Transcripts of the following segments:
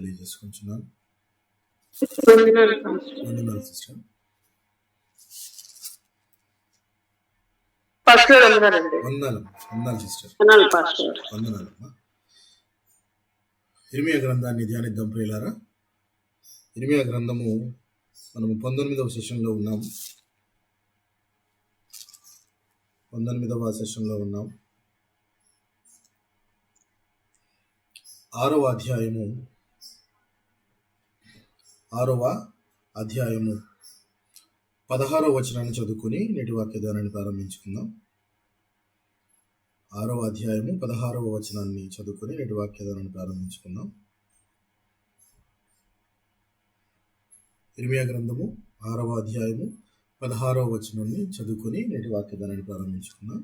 తెలియజేసుకుంటున్నాను. వందనాలు సిస్టర్. వందనాలు సిస్టర్. వందనాలమ్మా. ఇర్మియా గ్రంథాన్ని ధ్యానిద్దాం ప్రియులారా. ఇర్మియా గ్రంథము మనము 19వ సెషన్లో ఉన్నాము. 19వ సెషన్లో ఉన్నాం. 6వ అధ్యాయము 16వ వచనాన్ని చదువుకుని నేటి వాక్యదానాన్ని ప్రారంభించుకుందాం. 6వ అధ్యాయము 16వ వచనాన్ని చదువుకుని నేటి వాక్యదానాన్ని ప్రారంభించుకుందాం. ఇర్మియా గ్రంథము 6వ అధ్యాయము 16వ వచనాన్ని చదువుకుని నేటి వాక్యదానాన్ని ప్రారంభించుకుందాం.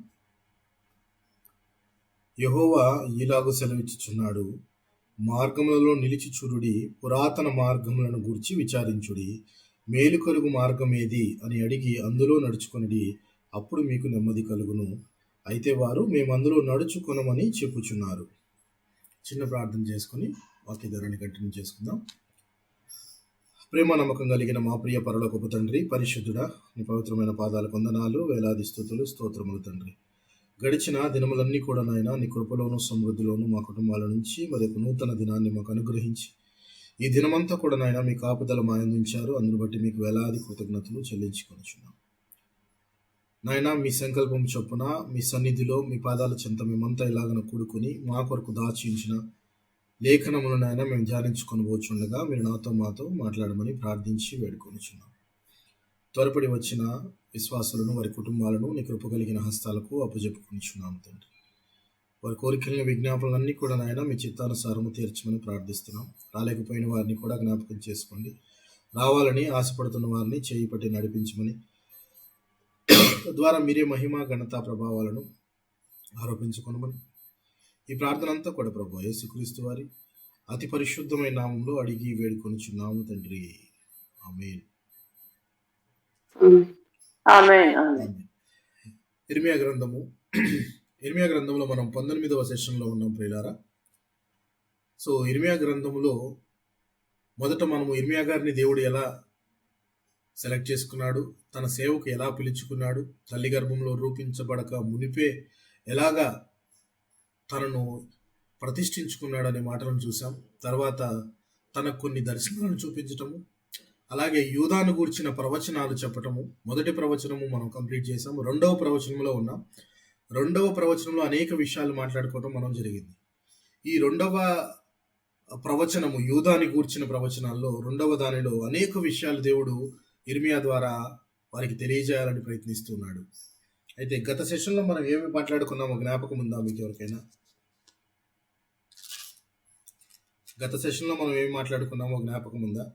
యెహోవా ఈలాగు సెలవిచ్చుచున్నాడు, మార్గములలో నిలిచి చూడుడి, పురాతన మార్గములను గూర్చి విచారించుడి, మేలు కలుగు మార్గమేది అని అడిగి అందులో నడుచుకొనిడి, అప్పుడు మీకు నెమ్మది కలుగును. అయితే వారు మేమందులో నడుచుకొనమని చెప్పుచున్నారు. చిన్న ప్రార్థన చేసుకుని వాక్యధారాన్ని కంటిన్యూ చేసుకుందాం. ప్రేమ నమ్మకం కలిగిన మా ప్రియ పరలోకపు తండ్రి, పరిశుద్ధుడా, నీ పవిత్రమైన పాదాల వందనాలు, వేలాది స్తుతులు, స్తోత్రములు తండ్రి. గడిచిన దినములన్నీ కూడా నాయన నీ కృపలోను సమృద్ధిలోను మా కుటుంబాల నుంచి మరి నూతన దినాన్ని మాకు అనుగ్రహించి ఈ దినమంతా కూడా నాయన మీ కాపుదల మా అందించారు. అందును బట్టి మీకు వేలాది కృతజ్ఞతలు చెల్లించుకొనిచున్నాం నాయన. మీ సంకల్పం చొప్పున మీ సన్నిధిలో మీ పాదాల చెంత మేమంతా ఇలాగన కూడుకుని మా కొరకు దాచించిన లేఖనములు నాయన మేము ధ్యానించుకొని పోచుండగా మీరు నాతో మాతో మాట్లాడమని ప్రార్థించి వేడుకొనిచున్నాం. త్వరపడి వచ్చిన విశ్వాసులను వారి కుటుంబాలను నీ కృప కలిగిన హస్తాలకు అప్పజెప్పుకొనిచున్నాము తండ్రి. వారి కోరికలను విజ్ఞాపనలన్నీ కూడా నాయన మీ చిత్తానుసారము తీర్చమని ప్రార్థిస్తున్నాం. రాలేకపోయిన వారిని కూడా జ్ఞాపకం చేసుకోండి. రావాలని ఆశపడుతున్న వారిని చేయి పట్టి నడిపించమని, తద్వారా మీరే మహిమ ఘనత ప్రభావాలను ఆరోపించుకొనమని ఈ ప్రార్థన అంతా కూడా ప్రభు యేసుక్రీస్తు వారి అతి పరిశుద్ధమైన నామంలో అడిగి వేడుకొనిచున్నాము తండ్రి. ఆమేన్. ఇర్మియా గ్రంథంలో మనం 19వ సెషన్లో ఉన్నాం ప్రియులారా. సో ఇర్మియా గ్రంథంలో మొదట మనము ఇర్మియా గారిని దేవుడు ఎలా సెలెక్ట్ చేసుకున్నాడు, తన సేవకు ఎలా పిలుచుకున్నాడు, తల్లి గర్భంలో రూపించబడక మునిపే ఎలాగా తనను ప్రతిష్ఠించుకున్నాడు అనే మాటలను చూసాం. తర్వాత తనకు కొన్ని దర్శనాలను చూపించటము, అలాగే యూదాను గూర్చిన ప్రవచనాలు చెప్పటము. మొదటి ప్రవచనము మనం కంప్లీట్ చేసాము. 2వ ప్రవచనంలో ఉన్నాం. 2వ ప్రవచనంలో అనేక విషయాలు మాట్లాడుకోవటం మనం జరిగింది. ఈ 2వ ప్రవచనము యూదాని గూర్చిన ప్రవచనాల్లో 2వ దానిలో అనేక విషయాలు దేవుడు ఇర్మియా ద్వారా వారికి తెలియజేయాలని ప్రయత్నిస్తున్నాడు. అయితే గత సెషన్లో మనం ఏమి మాట్లాడుకున్నామో జ్ఞాపకం ఉందా మీకు ఎవరికైనా? గత సెషన్లో మనం ఏమి మాట్లాడుకున్నామో జ్ఞాపకం ఉందా?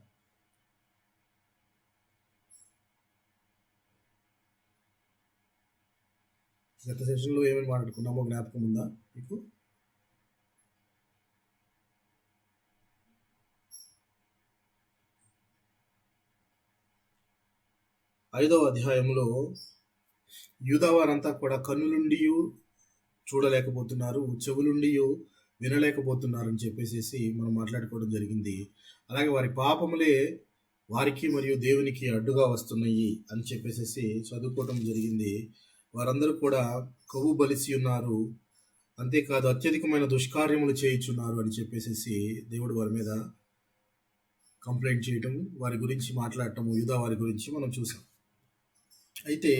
గత సెషన్లో ఏమేమి మాట్లాడుకున్నామో జ్ఞాపకం ఉందా మీకు? ఐదవ అధ్యాయంలో యూదావారంతా కూడా కన్నులుండి చూడలేకపోతున్నారు, చెవులుండి వినలేకపోతున్నారు అని చెప్పేసి మనం మాట్లాడుకోవడం జరిగింది. అలాగే వారి పాపములే వారికి మరియు దేవునికి అడ్డుగా వస్తున్నాయి అని చెప్పేసి చదువుకోవడం జరిగింది. వారందరూ కూడా కొవ్వు బలిసి ఉన్నారు, అంతేకాదు అత్యధికమైన దుష్కార్యములు చేయుచున్నారు అని చెప్పేసి దేవుడు వారి మీద కంప్లైంట్ చేయటం, వారి గురించి మాట్లాడటము, యూదా వారి గురించి మనం చూసాం. అయితే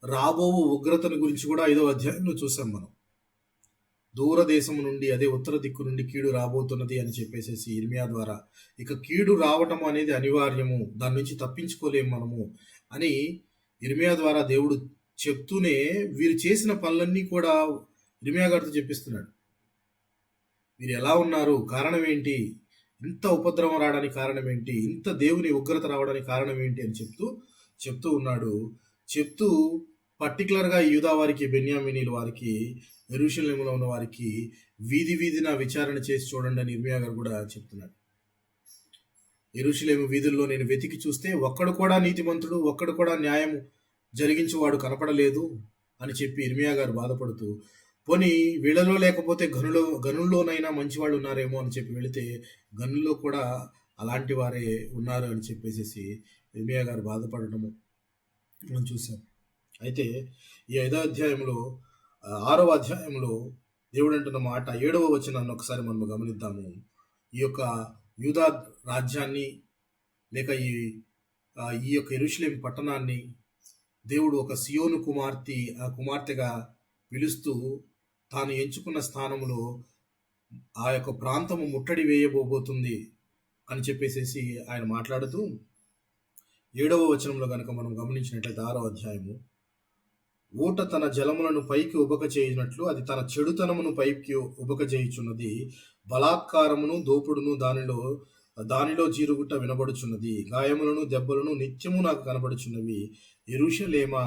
రాబో ఉగ్రతను గురించి కూడా 5వ అధ్యాయంలో చూసాం మనం. దూరదేశము నుండి, అదే ఉత్తర దిక్కు నుండి కీడు రాబోతున్నది అని చెప్పేసి ఇర్మియా ద్వారా ఇక కీడు రావటం అనేది అనివార్యము, దాని నుంచి తప్పించుకోలేము మనము అని ఇర్మియా ద్వారా దేవుడు చెప్తూనే వీరు చేసిన పనులన్నీ కూడా ఇర్మియా గారితో చెప్పిస్తున్నాడు. వీరు ఎలా ఉన్నారు, కారణం ఏంటి, ఇంత ఉపద్రవం రావడానికి కారణం ఏంటి, ఇంత దేవుని ఉగ్రత రావడానికి కారణం ఏంటి అని చెప్తూ ఉన్నాడు. చెప్తూ పర్టికులర్గా యూదా వారికి, బెన్యామీనీల వారికి, యెరూషలేములో ఉన్న వారికి వీధిన విచారణ చేసి చూడండి అని ఇర్మియా గారు కూడా చెప్తున్నాడు. యెరూషలేము వీధుల్లో నేను వెతికి చూస్తే ఒక్కడు కూడా నీతిమంతుడు, ఒక్కడు కూడా న్యాయం జరిగించేవాడు కనపడలేదు అని చెప్పి ఇర్మియా గారు బాధపడుతూ పోనీ వీళ్ళలో లేకపోతే గనుల్లోనైనా మంచివాళ్ళు ఉన్నారేమో అని చెప్పి వెళితే గనుల్లో కూడా అలాంటి వారే ఉన్నారు అని చెప్పేసి ఇర్మియా గారు బాధపడటము మనం చూసాం. అయితే ఈ 5వ అధ్యాయంలో 6వ అధ్యాయంలో దేవుడు అంటున్న మాట 7వ వచనాన్ని ఒకసారి మనం గమనిద్దాము. ఈ యొక్క యూదా రాజ్యాన్ని లేక ఈ యొక్క యెరూషలేం పట్టణాన్ని దేవుడు ఒక సియోను కుమార్తెగా పిలుస్తూ తాను ఎంచుకున్న స్థానంలో ఆ యొక్క ప్రాంతము ముట్టడి వేయబోబోతుంది అని చెప్పేసి ఆయన మాట్లాడుతూ 7వ వచనంలో కనుక మనం గమనించినట్లయితే 6వ అధ్యాయము, ఊట తన జలములను పైకి ఉబక చేయునట్లు అది తన చెడుతనమును పైకి ఉబక చేయుచున్నది, బలాత్కారమును దోపుడును దానిలో జీరుగుట్ట వినబడుచున్నది, గాయములను దెబ్బలను నిత్యము నాకు కనబడుచున్నవి. యెరూషలేమా,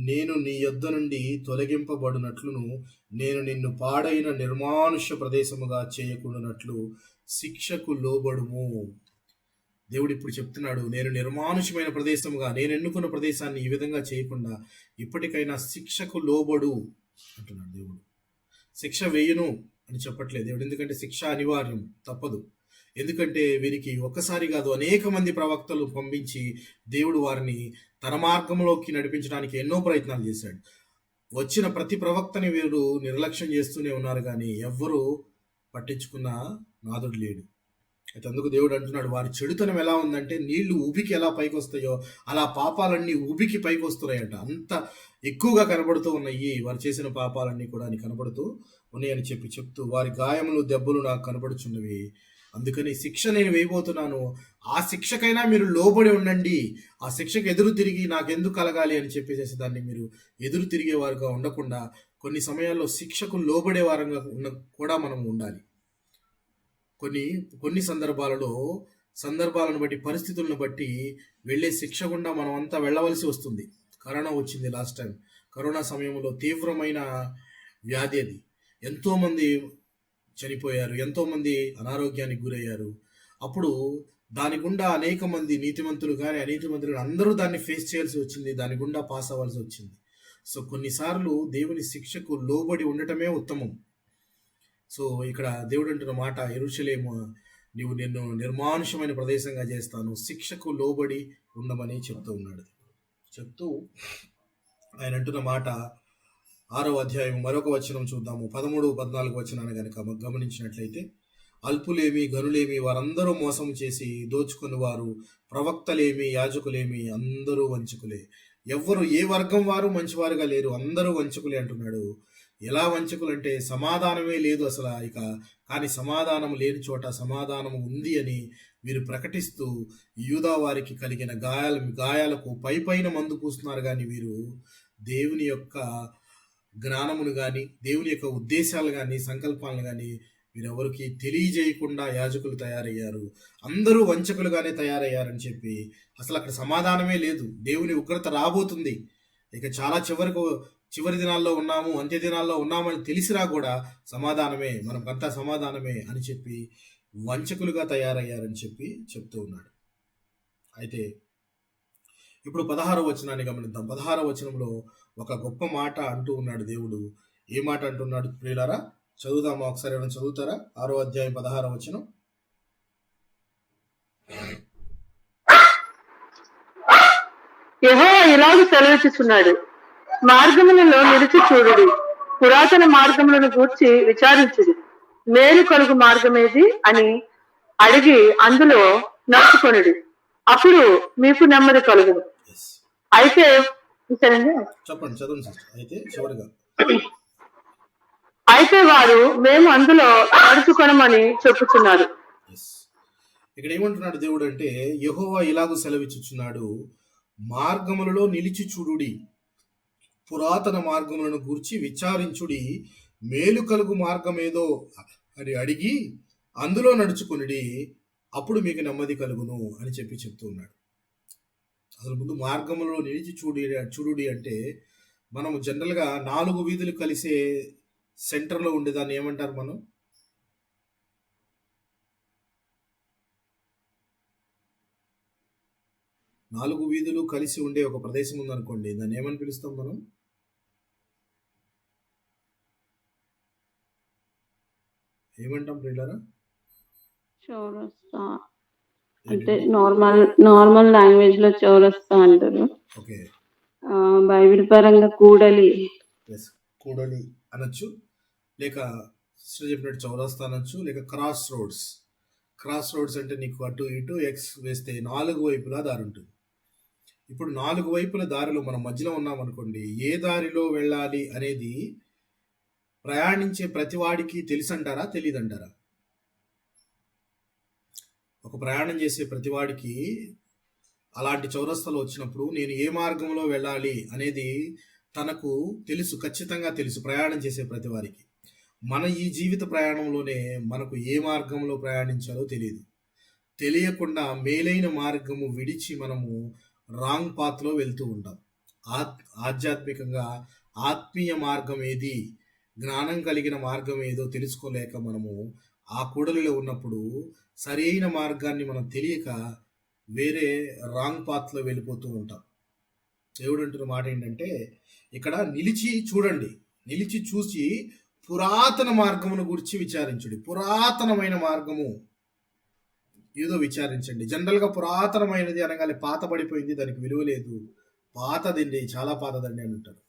నేను నీ యొద్ద నుండి తొలగింపబడినట్లును నేను నిన్ను పాడైన నిర్మానుష్య ప్రదేశముగా చేయకుండానట్లు శిక్షకు లోబడుము. దేవుడు ఇప్పుడు చెప్తున్నాడు, నేను నిర్మానుష్యమైన ప్రదేశముగా నేను ఎన్నుకున్న ప్రదేశాన్ని ఈ విధంగా చేయకుండా ఇప్పటికైనా శిక్షకు లోబడు అంటున్నాడు దేవుడు. శిక్ష వేయును అని చెప్పట్లేదు దేవుడు, ఎందుకంటే శిక్ష అనివార్యం, తప్పదు. ఎందుకంటే వీరికి ఒక్కసారి కాదు అనేక మంది ప్రవక్తలు పంపించి దేవుడు వారిని తన మార్గంలోకి నడిపించడానికి ఎన్నో ప్రయత్నాలు చేశాడు. వచ్చిన ప్రతి ప్రవక్తని వీరు నిర్లక్ష్యం చేస్తూనే ఉన్నారు, కానీ ఎవ్వరూ పట్టించుకున్న నాదుడు లేడు. అయితే అందుకు దేవుడు అంటున్నాడు, వారి చెడుతనం ఎలా ఉందంటే నీళ్లు ఉబికి ఎలా పైకి వస్తాయో అలా పాపాలన్నీ ఉబికి పైకి వస్తున్నాయంట. అంత ఎక్కువగా కనబడుతూ ఉన్నాయి వారు చేసిన పాపాలన్నీ కూడా అని కనబడుతూ ఉన్నాయని చెప్తూ వారి గాయములు దెబ్బలు నాకు కనబడుచున్నవి, అందుకని శిక్ష నేను వేయబోతున్నాను, ఆ శిక్షకైనా మీరు లోబడి ఉండండి, ఆ శిక్షకు ఎదురు తిరిగి నాకెందుకు కలగాలి అని చెప్పేసి దాన్ని మీరు ఎదురు తిరిగే వారుగా ఉండకుండా కొన్ని సమయాల్లో శిక్షకు లోబడే వారంగా కూడా మనం ఉండాలి. కొన్ని సందర్భాలను బట్టి పరిస్థితులను బట్టి వెళ్ళే శిక్ష గుండా మనం అంతా వెళ్ళవలసి వస్తుంది. కరోనా వచ్చింది లాస్ట్ టైం, కరోనా సమయంలో తీవ్రమైన వ్యాధి అది, ఎంతోమంది చనిపోయారు, ఎంతోమంది అనారోగ్యానికి గురయ్యారు. అప్పుడు దాని గుండా అనేక మంది నీతిమంతులు కానీ అనీతిమంతులు అందరూ దాన్ని ఫేస్ చేయాల్సి వచ్చింది, దాని గుండా పాస్ అవ్వాల్సి వచ్చింది. సో కొన్నిసార్లు దేవుని శిక్షకు లోబడి ఉండటమే ఉత్తమం. సో ఇక్కడ దేవుడు అంటున్న మాట, యెరూషలేము నిన్ను నిర్మానుషమైన ప్రదేశంగా చేస్తాను, శిక్షకు లోబడి ఉండమని చెప్తూ ఉన్నాడు. చెప్తూ ఆయన అంటున్న మాట 6వ అధ్యాయం మరొక వచనం చూద్దాము. 13, 14 వచనాన్ని కనుక గమనించినట్లయితే, అల్పులేమి గనులేమి వారందరూ మోసం చేసి దోచుకుని వారు, ప్రవక్తలేమి యాజకులేమి అందరూ వంచకులే. ఎవ్వరు ఏ వర్గం వారు మంచివారుగా లేరు, అందరూ వంచకులే అంటున్నాడు. ఎలా వంచకులు అంటే సమాధానమే లేదు అసలు కానీ సమాధానం లేని చోట సమాధానం ఉంది అని వీరు ప్రకటిస్తూ యూదా వారికి కలిగిన గాయాలకు పైన మందు పూస్తున్నారు. కానీ వీరు దేవుని యొక్క జ్ఞానమును కానీ దేవుని యొక్క ఉద్దేశాలు కానీ సంకల్పాలను కానీ వీరెవరికి తెలియజేయకుండా యాజకులు తయారయ్యారు, అందరూ వంచకులుగానే తయారయ్యారని చెప్పి అసలు అక్కడ సమాధానమే లేదు. దేవుని ఉగ్రత రాబోతుంది, ఇక చాలా చివరి దినాల్లో ఉన్నాము, అంత్య దినాల్లో ఉన్నామని తెలిసినా కూడా సమాధానమే, మనకంతా సమాధానమే అని చెప్పి వంచకులుగా తయారయ్యారని చెప్పి చెప్తూ ఉన్నాడు. అయితే ఇప్పుడు 16వ వచనాన్ని గమనిద్దాం. 16వ వచనంలో ఒక గొప్ప మాట అంటూ ఉన్నాడు దేవుడు. ఏ మాట అంటున్నాడు ప్రియులారా? చదువుదామా ఒకసారి, ఏమైనా చదువుతారా? 6వ అధ్యాయం 16వ వచనం. యెహోవా ఇలాగ సెలవిచ్చుచున్నాడు, మార్గములలో నిలిచి చూడుడి, పురాతన మార్గములను గూర్చి విచారించుడి, మేలు కలుగు మార్గమేది అని అడిగి అందులో నడుచుకొనుడి, అప్పుడు మీకు నెమ్మది కలుగును. అయితే చెప్పండి, చదవండి. అయితే చివరిగా, అయితే వారు మేము అందులో నడుచుకొనమని చెప్పుచున్నారు. ఇక్కడ ఏమంటున్నాడు దేవుడు అంటే, యెహోవా ఇలాగూ సెలవిచ్చుచున్నాడు, మార్గములలో నిలిచి చూడుడి, పురాతన మార్గములను గూర్చి విచారించుడి, మేలు కలుగు మార్గమేదో అని అడిగి అందులో నడుచుకునిడి, అప్పుడు మీకు నెమ్మది కలుగును అని చెప్పి చెప్తూ ఉన్నాడు. అసలు ముందు మార్గములలో నిలిచి చూడుడి అంటే మనము జనరల్గా 4 వీధులు కలిసే సెంటర్లో ఉండేదాన్ని ఏమంటారు? మనం 4 వీధులు కలిసి ఉండే ఒక ప్రదేశం ఉందనుకోండి, దాన్ని ఏమని పిలుస్తాం మనం? ఏమంటాం ప్రియులారా? చౌరస్తా అంటే ఏంటండి? నార్మల్ లాంగ్వేజ్ లో చౌరస్తా అంటారు. ఓకే. బైబిల్ పరంగా కూడలి. ఎస్, కూడలి అనొచ్చు, లేక సిస్టర్ చెప్పినట్టు చౌరస్తా అనొచ్చు, లేక క్రాస్ రోడ్స్. క్రాస్ రోడ్స్ అంటే నీకు అటు ఇటు ఎక్స్ వేస్తే 4 వైపులా దారి ఉంటుంది. ఇప్పుడు 4 వైపుల దారిలో మనం మధ్యలో ఉన్నాం అనుకోండి, ఏ దారిలో వెళ్ళాలి అనేది ప్రయాణించే ప్రతి వాడికి తెలుసంటారా, తెలియదంటారా? ఒక ప్రయాణం చేసే ప్రతి వాడికి అలాంటి చౌరస్తాలు వచ్చినప్పుడు నేను ఏ మార్గంలో వెళ్ళాలి అనేది తనకు తెలుసు, ఖచ్చితంగా తెలుసు ప్రయాణం చేసే ప్రతి వారికి. మన ఈ జీవిత ప్రయాణంలోనే మనకు ఏ మార్గంలో ప్రయాణించాలో తెలియదు. తెలియకుండా మేలైన మార్గము విడిచి మనము రాంగ్ పాత్లో వెళ్తూ ఉంటాం. ఆధ్యాత్మికంగా ఆత్మీయ మార్గం ఏది, జ్ఞానం కలిగిన మార్గం ఏదో తెలుసుకోలేక మనము ఆ కూడలిలో ఉన్నప్పుడు సరైన మార్గాన్ని మనం తెలియక వేరే రాంగ్ పాత్లో వెళ్ళిపోతూ ఉంటాం. దేవుడు అంటున్న మాట ఏంటంటే, ఇక్కడ నిలిచి చూడండి, నిలిచి చూసి పురాతన మార్గమును గురించి విచారించుడి. పురాతనమైన మార్గము ఏదో విచారించండి. జనరల్గా పురాతనమైనది అనగానే పాత పడిపోయింది, దానికి విలువ లేదు, పాతదండి, చాలా పాతదండి అని అంటారు.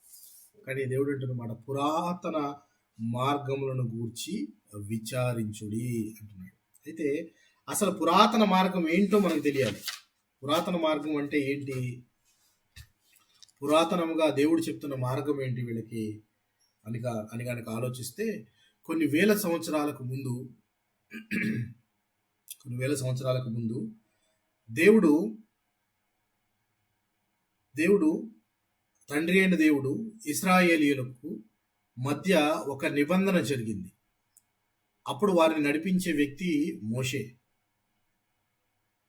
కానీ దేవుడు అంటున్నమాట పురాతన మార్గములను గూర్చి విచారించుడి అంటున్నాడు. అయితే అసలు పురాతన మార్గం ఏంటో మనకు తెలియాలి. పురాతన మార్గం అంటే ఏంటి, పురాతనముగా దేవుడు చెప్తున్న మార్గం ఏంటి వీళ్ళకి అని కనుక ఆలోచిస్తే, కొన్ని వేల సంవత్సరాలకు ముందు దేవుడు తండ్రి అయిన దేవుడు ఇశ్రాయేలీయులకు మధ్య ఒక నిబంధన జరిగింది. అప్పుడు వారిని నడిపించే వ్యక్తి మోషే.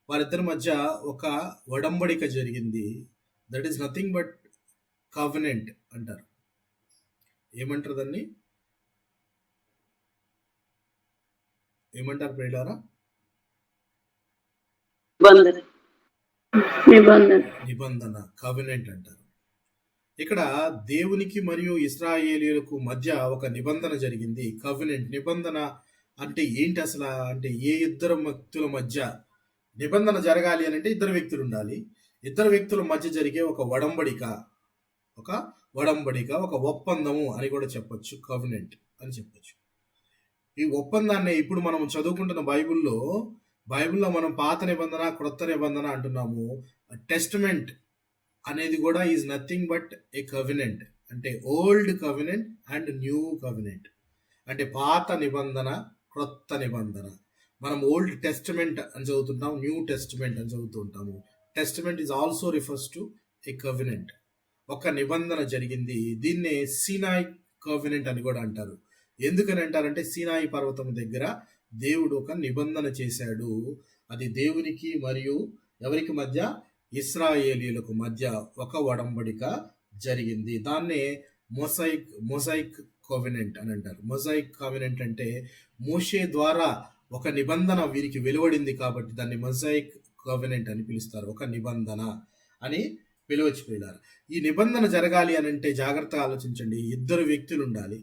వారిద్దరి మధ్య ఒక ఒడంబడిక జరిగింది. That is nothing but covenant అంటారు. ఏమంటారు దాన్ని? ఏమంటారు ప్రియులారా? నిబంధన, కవెనెంట్ అంటారు. ఇక్కడ దేవునికి మరియు ఇశ్రాయేలీయులకు మధ్య ఒక నిబంధన జరిగింది. కవెనెంట్, నిబంధన అంటే ఏంటి అసలు? అంటే ఏ ఇద్దరు వ్యక్తుల మధ్య నిబంధన జరగాలి అని అంటే ఇద్దరు వ్యక్తులు ఉండాలి. ఇద్దరు వ్యక్తుల మధ్య జరిగే ఒక ఒడంబడిక, ఒక ఒప్పందము అని కూడా చెప్పొచ్చు, కవెనెంట్ అని చెప్పొచ్చు. ఈ ఒప్పందాన్ని ఇప్పుడు మనం చదువుకుంటున్న బైబిల్లో మనం పాత నిబంధన, క్రొత్త నిబంధన అంటున్నాము. టెస్టమెంట్ అనేది కూడా is nothing but a covenant. అంటే old covenant and new covenant. అంటే పాత నిబంధన, క్రొత్త నిబంధన. మనం ఓల్డ్ టెస్టమెంట్ అని చదువుతుంటాం, న్యూ టెస్టమెంట్ అని చదువుతూ ఉంటాము. Testament is also refers to A covenant. ఒక నిబంధన జరిగింది. దీన్నే సీనాయి కవెనెంట్ అని కూడా అంటారు. ఎందుకని అంటారంటే, సీనాయి పర్వతం దగ్గర దేవుడు ఒక నిబంధన చేశాడు. అది దేవునికి మరియు ఎవరికి మధ్య? ఇశ్రాయేలీయులకు మధ్య ఒక ఒడంబడిక జరిగింది. దాన్నే మొజాయిక్ కోవెనెంట్ అని అంటారు. మొజాయిక్ కోవెనెంట్ అంటే మోషే ద్వారా ఒక నిబంధన వీరికి వెలువడింది కాబట్టి దాన్ని మొజాయిక్ కోవెనెంట్ అని పిలుస్తారు. ఒక నిబంధన అని పిలువచ్చిపోయినారు. ఈ నిబంధన జరగాలి అని అంటే జాగ్రత్తగా ఆలోచించండి. ఇద్దరు వ్యక్తులు ఉండాలి.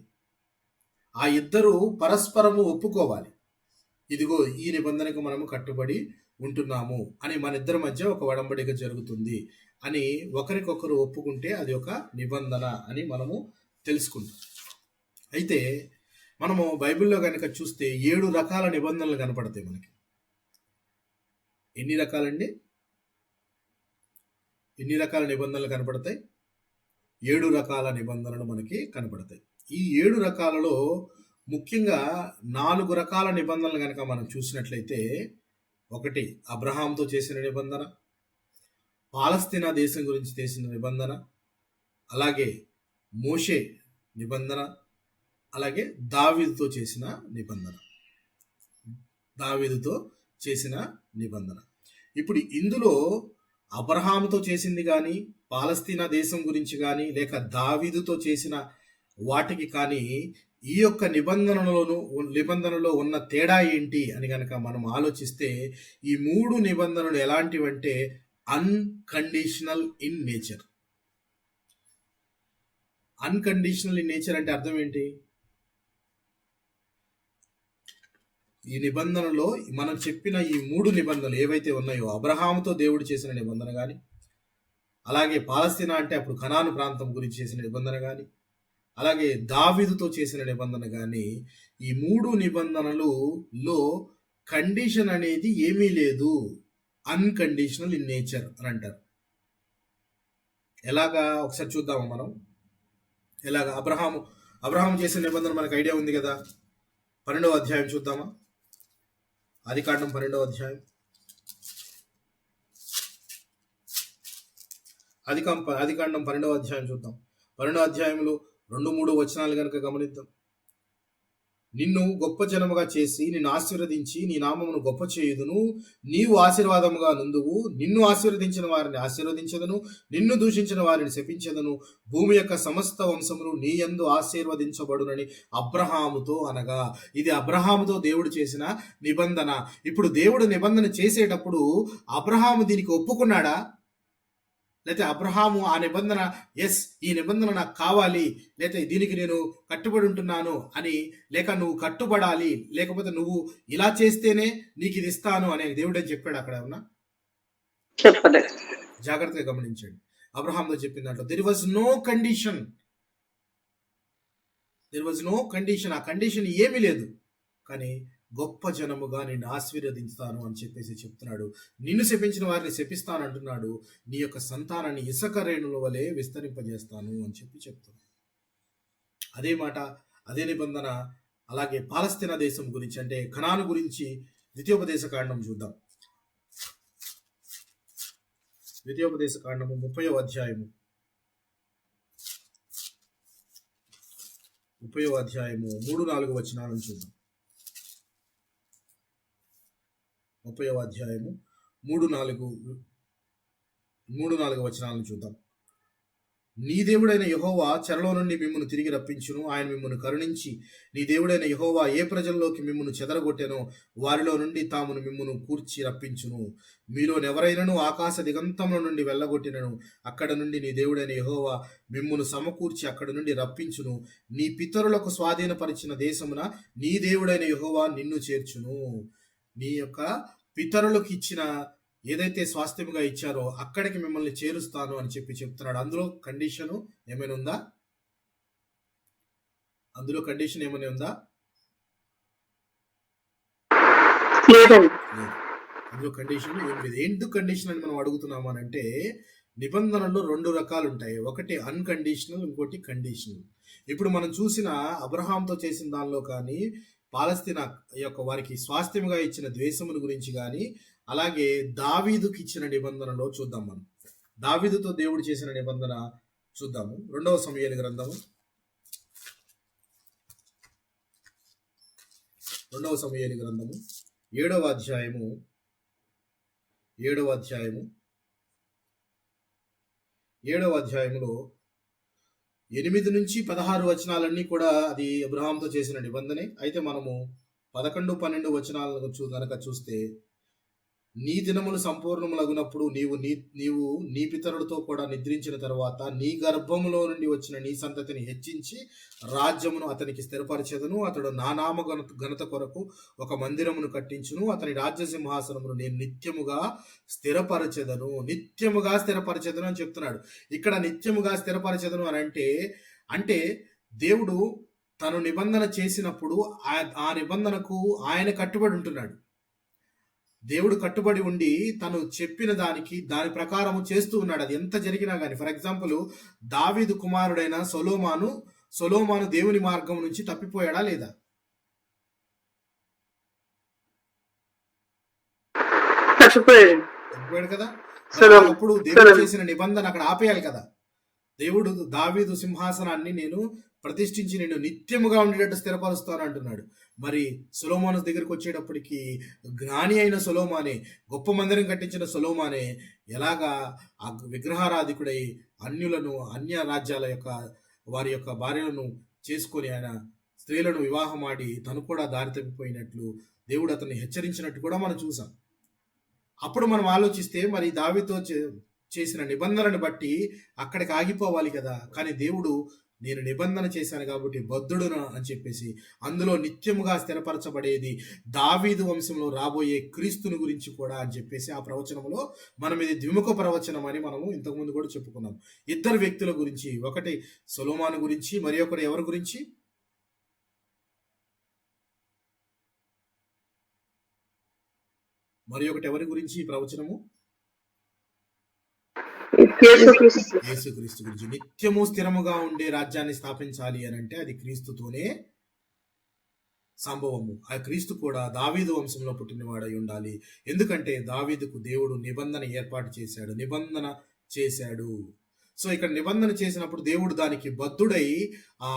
ఆ ఇద్దరు పరస్పరము ఒప్పుకోవాలి. ఇదిగో ఈ నిబంధనకు మనము కట్టుబడి ఉంటున్నాము అని, మన ఇద్దరి మధ్య ఒక ఒడంబడిక జరుగుతుంది అని ఒకరికొకరు ఒప్పుకుంటే అది ఒక నిబంధన అని మనము తెలుసుకుంటాం. అయితే మనము బైబిల్లో కనుక చూస్తే 7 రకాల నిబంధనలు కనపడతాయి మనకి. ఎన్ని రకాలండి? ఎన్ని రకాల నిబంధనలు కనపడతాయి? 7 రకాల నిబంధనలు మనకి కనపడతాయి. ఈ 7 రకాలలో ముఖ్యంగా 4 రకాల నిబంధనలు కనుక మనం చూసినట్లయితే, ఒకటి అబ్రహాంతో చేసిన నిబంధన, పాలస్తీనా దేశం గురించి చేసిన నిబంధన, అలాగే మోషే నిబంధన, అలాగే దావీదుతో చేసిన నిబంధన. ఇప్పుడు ఇందులో అబ్రహాముతో చేసింది కానీ, పాలస్తీనా దేశం గురించి కానీ, లేక దావీదుతో చేసిన వాటికి కానీ ఈ యొక్క నిబంధనలో ఉన్న తేడా ఏంటి అని కనుక మనం ఆలోచిస్తే, ఈ 3 నిబంధనలు ఎలాంటివంటే unconditional in nature. Unconditional in nature అంటే అర్థం ఏంటి? ఈ నిబంధనలో మనం చెప్పిన ఈ 3 నిబంధనలు ఏవైతే ఉన్నాయో, అబ్రహాముతో దేవుడు చేసిన నిబంధన కానీ, అలాగే పాలస్తీనా అంటే అప్పుడు కనాను ప్రాంతం గురించి చేసిన నిబంధన కానీ, అలాగే దావీదుతో చేసిన నిబంధన కానీ, ఈ 3 నిబంధనలలో కండిషన్ అనేది ఏమీ లేదు, అన్కండిషనల్ ఇన్ నేచర్ అని అంటారు. ఎలాగా ఒకసారి చూద్దాము మనం. ఎలాగా అబ్రహాము చేసిన నిబంధన మనకు ఐడియా ఉంది కదా. 12వ అధ్యాయం చూద్దామా. ఆదికాండం 12వ అధ్యాయం. ఆదికాండం 12వ అధ్యాయం చూద్దాం. 12వ అధ్యాయంలో 2-3 వచనాలు కనుక గమనిద్దాం. నిన్ను గొప్ప జనముగా చేసి నిన్ను ఆశీర్వదించి నీ నామమును గొప్ప చేయుదును, నీవు ఆశీర్వాదముగా నుందువు, నిన్ను ఆశీర్వదించిన వారిని ఆశీర్వదించదను, నిన్ను దూషించిన వారిని శపించదను, భూమి యొక్క సమస్త వంశములు నీ యందు ఆశీర్వదించబడునని అబ్రహాముతో అనగా. ఇది అబ్రహాముతో దేవుడు చేసిన నిబంధన. ఇప్పుడు దేవుడు నిబంధన చేసేటప్పుడు అబ్రహాము దీనికి ఒప్పుకున్నాడా? లేకపోతే అబ్రహాము ఆ నిబంధన ఈ నిబంధన నాకు కావాలి, లేకపోతే దీనికి నేను కట్టుబడి ఉంటున్నాను అని, లేక నువ్వు కట్టుబడాలి, లేకపోతే నువ్వు ఇలా చేస్తేనే నీకు ఇది ఇస్తాను అనే దేవుడు అని చెప్పాడు అక్కడ ఏమన్నా? చెప్పలేదు. జాగ్రత్తగా గమనించండి. అబ్రహాంతో చెప్పిన దాంట్లో దెర్ వాజ్ నో కండిషన్. ఆ కండిషన్ ఏమీ లేదు. కానీ గొప్ప జనముగా నిన్ను ఆశీర్వదిస్తాను అని చెప్పేసి చెప్తున్నాడు. నిన్ను శపించిన వారిని శపిస్తాను అంటున్నాడు. నీ యొక్క సంతానాన్ని ఇసుక రేణుల వలె విస్తరింపజేస్తాను అని చెప్తున్నాడు. అదే మాట, అదే నిబంధన అలాగే పాలస్తీనా దేశం గురించి, అంటే కనాను గురించి ద్వితీయోపదేశ కాండం చూద్దాం. ద్వితీయోపదేశ కాండము 30వ అధ్యాయము 3-4 వచనాలను చూద్దాం. 30వ అధ్యాయము 3-4 వచనాలను చూద్దాం. నీ దేవుడైన యెహోవా చెరలో నుండి మిమ్మును తిరిగి రప్పించును. ఆయన మిమ్మును కరుణించి నీ దేవుడైన యెహోవా ఏ ప్రజల్లోకి మిమ్మును చెదరగొట్టెనో వారిలో నుండి తామును మిమ్మును కూర్చి రప్పించును. మీలోనెవరైనను ఆకాశ దిగంతముల నుండి వెళ్ళగొట్టినను అక్కడ నుండి నీ దేవుడైన యెహోవా మిమ్మును సమకూర్చి అక్కడ నుండి రప్పించును. నీ పితరులకు స్వాధీనపరిచిన దేశమున నీ దేవుడైన యెహోవా నిన్ను చేర్చును. నీ యొక్క పితరులకు ఇచ్చిన ఏదైతే స్వాస్థ్యముగా ఇచ్చారో అక్కడికి మిమ్మల్ని చేరుస్తాను అని చెప్తున్నాడు. అందులో కండిషన్ ఏమైనా ఉందా? అందులో కండిషన్ ఏమైనా ఉందా? అందులో కండిషన్ ఏం లేదు. ఎందుకు కండిషన్ అని మనం అడుగుతున్నాము అని అంటే, నిబంధనల్లో 2 రకాలు ఉంటాయి. ఒకటి అన్కండిషనల్, ఇంకోటి కండిషనల్. ఇప్పుడు మనం చూసిన అబ్రహాంతో చేసిన దానిలో కానీ, పాలస్తీనా యొక్క వారికి స్వాస్థ్యముగా ఇచ్చిన ద్వేషమును గురించి కానీ, అలాగే దావీదుకి ఇచ్చిన నిబంధనలో చూద్దాం. మనం దావీదుతో దేవుడు చేసిన నిబంధన చూద్దాము. 2వ సమూయేలు గ్రంథము 7వ అధ్యాయము 7వ అధ్యాయములో 8-16 వచనాలన్నీ కూడా అది అబ్రహాంతో చేసిన నిబంధనే. అయితే మనము 11-12 వచనాలను కనుక చూస్తే, నీ దినములు సంపూర్ణములగునప్పుడు నీవు నీ పితరులతో కూడా నిద్రించిన తర్వాత నీ గర్భములో నుండి వచ్చిన నీ సంతతిని హెచ్చించి రాజ్యమును అతనికి స్థిరపరచెదను. అతడు నా నామ ఘనత కొరకు ఒక మందిరమును కట్టించును. అతని రాజ్య సింహాసనమును నేను నిత్యముగా స్థిరపరచెదను అని చెప్తున్నాడు. ఇక్కడ నిత్యముగా స్థిరపరచెదను అని అంటే దేవుడు తను నిబంధన చేసినప్పుడు ఆ నిబంధనకు ఆయన కట్టుబడి ఉంటున్నాడు. దేవుడు కట్టుబడి ఉండి తను చెప్పిన దాని ప్రకారము చేస్తూ ఉన్నాడు. అది ఎంత జరిగినా కానీ, ఫర్ ఎగ్జాంపుల్ దావీదు కుమారుడైన సొలొమోను దేవుని మార్గం నుంచి తప్పిపోయాడా లేదా? తప్పిపోయాడు కదా. అప్పుడు దేవుడు చేసిన నిబంధన అక్కడ ఆపేయాలి కదా. దేవుడు దావీదు సింహాసనాన్ని నేను ప్రతిష్ఠించి నేను నిత్యముగా ఉండేటట్టు స్థిరపరుస్తాను అంటున్నాడు. మరి సొలొమోను దగ్గరికి వచ్చేటప్పటికి జ్ఞాని అయిన సొలొమోనే, గొప్ప మందిరం కట్టించిన సొలొమోనే ఎలాగా ఆ విగ్రహారాధికుడై అన్య రాజ్యాల యొక్క వారి యొక్క భార్యలను చేసుకొని ఆయన స్త్రీలను వివాహమాడి తను కూడా దారి తప్పిపోయినట్లు దేవుడు అతన్ని హెచ్చరించినట్టు కూడా మనం చూసాం. అప్పుడు మనం ఆలోచిస్తే మరి దావీదుతో చేసిన నిబంధనను బట్టి అక్కడికి ఆగిపోవాలి కదా. కానీ దేవుడు నేను నిబంధన చేశాను కాబట్టి బద్ధుడును అని చెప్పేసి అందులో నిత్యముగా స్థిరపరచబడేది దావీదు వంశంలో రాబోయే క్రీస్తుని గురించి కూడా అని చెప్పేసి ఆ ప్రవచనంలో మనం ఇది ద్విముఖ ప్రవచనం అని మనము ఇంతకుముందు కూడా చెప్పుకున్నాం. ఇద్దరు వ్యక్తుల గురించి, ఒకటి సొలొమోను గురించి, మరి ఒకటి ఎవరి గురించి? మరి ఒకటి ఎవరి గురించి ఈ ప్రవచనము? యేసుక్రీస్తు గురించి. నిత్యము స్థిరముగా ఉండే రాజ్యాన్ని స్థాపించాలి అని అంటే అది క్రీస్తుతోనే సంభవము. ఆ క్రీస్తు కూడా దావీదు వంశంలో పుట్టినవాడై ఉండాలి. ఎందుకంటే దావీదుకు దేవుడు నిబంధన ఏర్పాటు చేశాడు. సో ఇక్కడ నిబంధన చేసినప్పుడు దేవుడు దానికి బద్ధుడై ఆ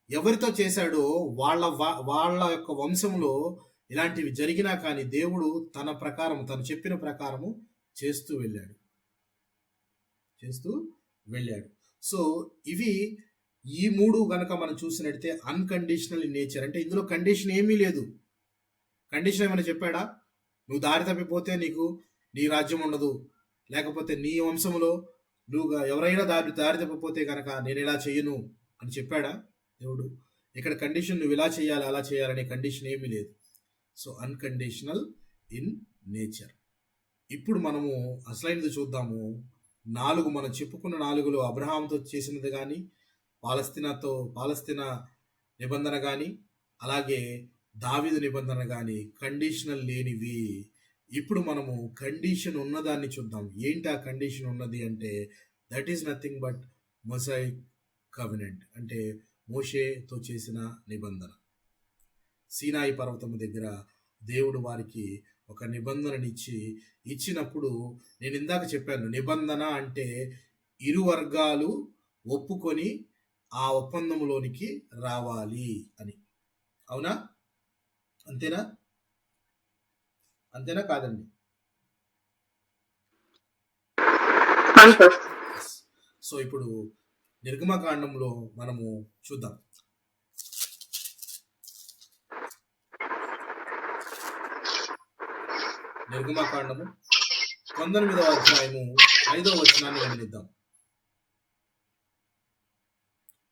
ఎవరితో చేశాడో వాళ్ళ యొక్క వంశంలో ఇలాంటివి జరిగినా కానీ దేవుడు తన ప్రకారం, తను చెప్పిన ప్రకారము చేస్తూ వెళ్ళాడు. సో ఇవి ఈ మూడు గనక మనం చూసినట్టే అన్కండిషనల్ ఇన్ నేచర్. అంటే ఇందులో కండిషన్ ఏమీ లేదు. కండిషన్ ఏమైనా చెప్పాడా? నువ్వు దారి తప్పిపోతే నీకు నీ రాజ్యం ఉండదు, లేకపోతే నీ వంశంలో నువ్వు ఎవరైనా దారి తప్పిపోతే కనుక నేను ఇలా చెయ్యను అని చెప్పాడా దేవుడు? ఇక్కడ కండిషన్ నువ్వు ఇలా చేయాలి, అలా చేయాలనే కండిషన్ ఏమీ లేదు. So unconditional in nature. ఇప్పుడు మనము అసలైనది చూద్దాము. మనం చెప్పుకున్న 4లో అబ్రహాంతో చేసినది కానీ, పాలస్తీనా నిబంధన కానీ, అలాగే దావీదు నిబంధన కానీ కండిషనల్ లేనివి. ఇప్పుడు మనము కండిషన్ ఉన్నదాన్ని చూద్దాం. ఏంటి ఆ కండిషన్ ఉన్నది అంటే that is nothing but mosaic covenant, అంటే మోషేతో చేసిన నిబంధన. సీనాయి పర్వతము దగ్గర దేవుడు వారికి ఒక ఇచ్చినప్పుడు నేను ఇందాక చెప్పాను, నిబంధన అంటే ఇరు వర్గాలు ఒప్పుకొని ఆ ఒప్పందంలోనికి రావాలి అని. అవునా? అంతేనా కాదండి? సో ఇప్పుడు నిర్గమకాండంలో మనము చూద్దాం. నిర్గమకాండము 19వ అధ్యాయము 5వ వచనాన్ని గమనిద్దాం.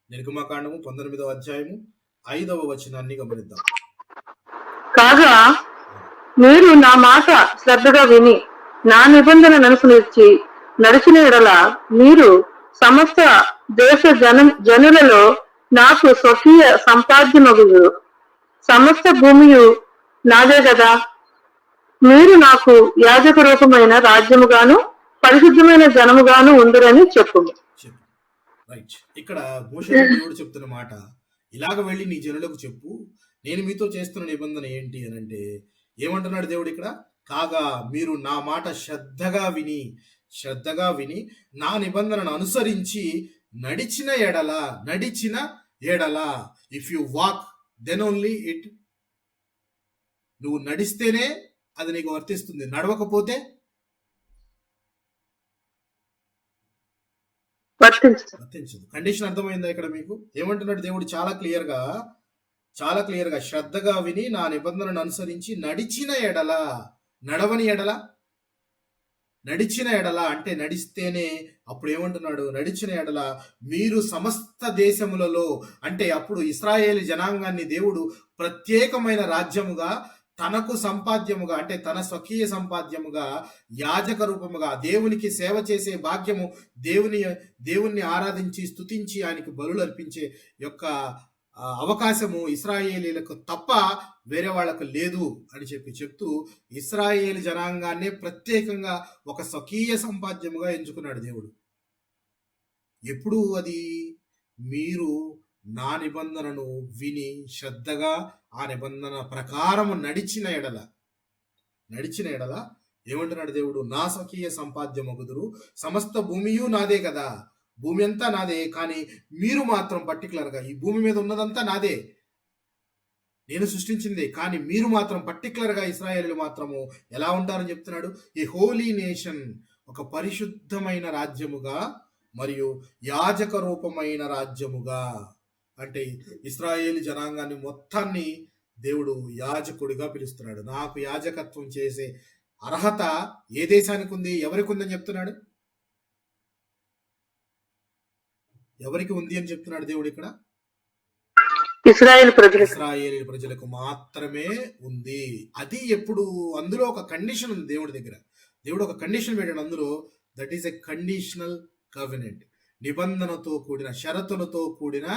నిర్గమకాండము 19వ అధ్యాయము 5వ వచనాన్ని గమనిద్దాం. కాగా మీరు నా మాట శ్రద్ధగా విని నా నిబంధనను అనుసరించి నడిచిన ఎడల మీరు సమస్త దేశ జనులలో నాకు స్వకీయ సంపాద్యమగుదురు. సమస్త భూమియు నాదే కదా. మీరు నాకు యాజక రూపమైన రాజ్యముగాను పరిశుద్ధమైన జనముగాను ఉందరని చెప్పు. రైట్. ఇక్కడ మోషే దేవుడు చెప్తున్న మాట, ఇలాగ వెళ్ళి నీ జనులకు చెప్పు, నేను మీతో చేస్తున్న నిబంధన ఏంటి అని అంటే ఏమంటున్నాడు దేవుడు ఇక్కడ? కాగా మీరు నా మాట శ్రద్ధగా విని నా నిబంధనను అనుసరించి నడిచిన ఎడల if you walk then only it, నువ్వు నడిస్తేనే అది నీకు వర్తిస్తుంది, నడవకపోతే వర్తించదు. కండిషన్ అర్థమైందా ఇక్కడ మీకు? ఏమంటున్నాడు దేవుడు చాలా క్లియర్ గా శ్రద్ధగా విని నా నిబంధనను అనుసరించి నడిచిన ఎడల, నడిచిన ఎడల అంటే నడిస్తేనే. అప్పుడు ఏమంటున్నాడు? నడిచిన ఎడల మీరు సమస్త దేశములలో, అంటే అప్పుడు ఇశ్రాయేలు జనాంగాన్ని దేవుడు ప్రత్యేకమైన రాజ్యముగా, తనకు సంపాద్యముగా, అంటే తన స్వకీయ సంపాద్యముగా, యాజక రూపముగా, దేవునికి సేవ చేసే భాగ్యము, దేవుణ్ణి ఆరాధించి స్తుతించి ఆయనకు బలులు అర్పించే యొక్క అవకాశము ఇశ్రాయేలీలకు తప్ప వేరే వాళ్లకు లేదు అని చెప్తూ ఇశ్రాయేలు జనాంగాన్నే ప్రత్యేకంగా ఒక స్వకీయ సంపాద్యముగా ఎంచుకున్నాడు దేవుడు. ఎప్పుడు అది? మీరు నా నిబంధనను విని శ్రద్ధగా ఆ నిబంధన ప్రకారము నడిచిన ఎడల ఏమంటున్నాడు దేవుడు? నా స్వకీయ సంపాద్యమగుదురు, సమస్త భూమియు నాదే కదా. భూమి అంతా నాదే, కానీ మీరు మాత్రం పర్టికులర్గా, ఈ భూమి మీద ఉన్నదంతా నాదే, నేను సృష్టించింది, కానీ మీరు మాత్రం పర్టికులర్గా ఇశ్రాయేలీయులు మాత్రము ఎలా ఉంటారని చెప్తున్నాడు? ఈ హోలీ నేషన్, ఒక పరిశుద్ధమైన రాజ్యముగా మరియు యాజక రూపమైన రాజ్యముగా. అంటే ఇశ్రాయేలు జనాంగాన్ని మొత్తాన్ని దేవుడు యాజకుడిగా పిలుస్తున్నాడు. నాకు యాజకత్వం చేసే అర్హత ఏ దేశానికి ఉంది, ఎవరికి ఉందని చెప్తున్నాడు? ఎవరికి ఉంది అని చెప్తున్నాడు దేవుడు ఇక్కడ? ఇశ్రాయేలు ప్రజలకు. ఇశ్రాయేలు ప్రజలకు మాత్రమే ఉంది. అది ఎప్పుడు? అందులో ఒక కండిషన్ ఉంది దేవుడి దగ్గర. దేవుడు ఒక కండిషన్ పెట్టాడు అందులో. That is a conditional covenant. నిబంధనతో కూడిన, షరతులతో కూడిన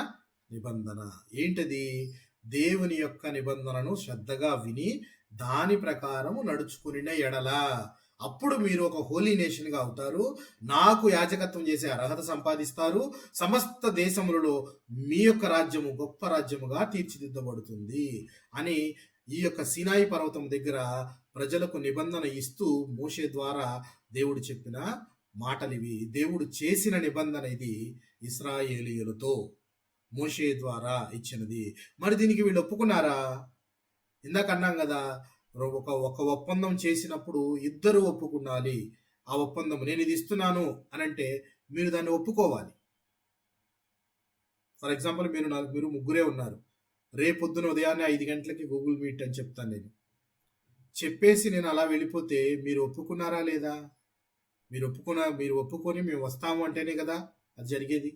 నిబంధన. ఏంటది? దేవుని యొక్క నిబంధనను శ్రద్ధగా విని దాని ప్రకారము నడుచుకుని ఎడల అప్పుడు మీరు ఒక హోలీ నేషన్గా అవుతారు, నాకు యాజకత్వం చేసే అర్హత సంపాదిస్తారు, సమస్త దేశములలో మీ యొక్క రాజ్యము గొప్ప రాజ్యముగా తీర్చిదిద్దబడుతుంది అని ఈ యొక్క సినాయి పర్వతం దగ్గర ప్రజలకు నిబంధన ఇస్తూ మోషే ద్వారా దేవుడు చెప్పిన మాటలివి. దేవుడు చేసిన నిబంధన ఇది ఇశ్రాయేలీయులతో మోషే ద్వారా ఇచ్చినది. మరి దీనికి వీళ్ళు ఒప్పుకున్నారా? ఇందాక అన్నాం కదా, ఒక ఒప్పందం చేసినప్పుడు ఇద్దరు ఒప్పుకున్నాలి. ఆ ఒప్పందం నేను ఇది ఇస్తున్నాను అని అంటే మీరు దాన్ని ఒప్పుకోవాలి. ఫర్ ఎగ్జాంపుల్ మీరు ముగ్గురే ఉన్నారు. రేపొద్దున ఉదయాన్నే 5 గంటలకి గూగుల్ మీట్ అని చెప్తాను నేను. చెప్పేసి నేను అలా వెళ్ళిపోతే మీరు ఒప్పుకున్నారా లేదా? మీరు ఒప్పుకొని మేము వస్తాము అంటేనే కదా అది జరిగేది.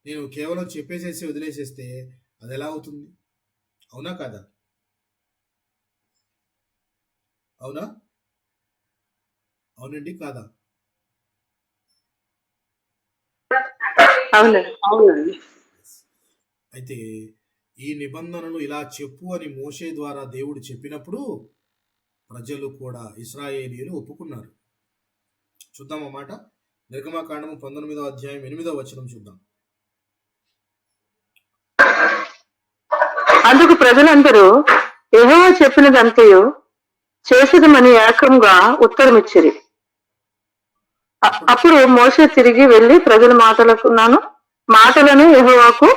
నేను కేవలం చెప్పేసేసి వదిలేసేస్తే అది ఎలా అవుతుంది? అవునా కాదా? అవునా? అవునండి కాదా? అవునండి. అయితే ఈ నిబంధనలు ఇలా చెప్పు అని మోషే ద్వారా దేవుడు చెప్పినప్పుడు ప్రజలు కూడా, ఇశ్రాయేలీయులు ఒప్పుకున్నారు. చూద్దాం ఆ మాట. నిర్గమకాండము 19వ అధ్యాయం 8వ వచనం చూద్దాం. అందుకు ప్రజలందరూ యెహోవా చెప్పినదంతయు చేసేదమని ఏకంగా ఉత్తరమిచ్చిరి. అప్పుడు మోషే తిరిగి వెళ్లి ప్రజల మాటలను యెహోవాకు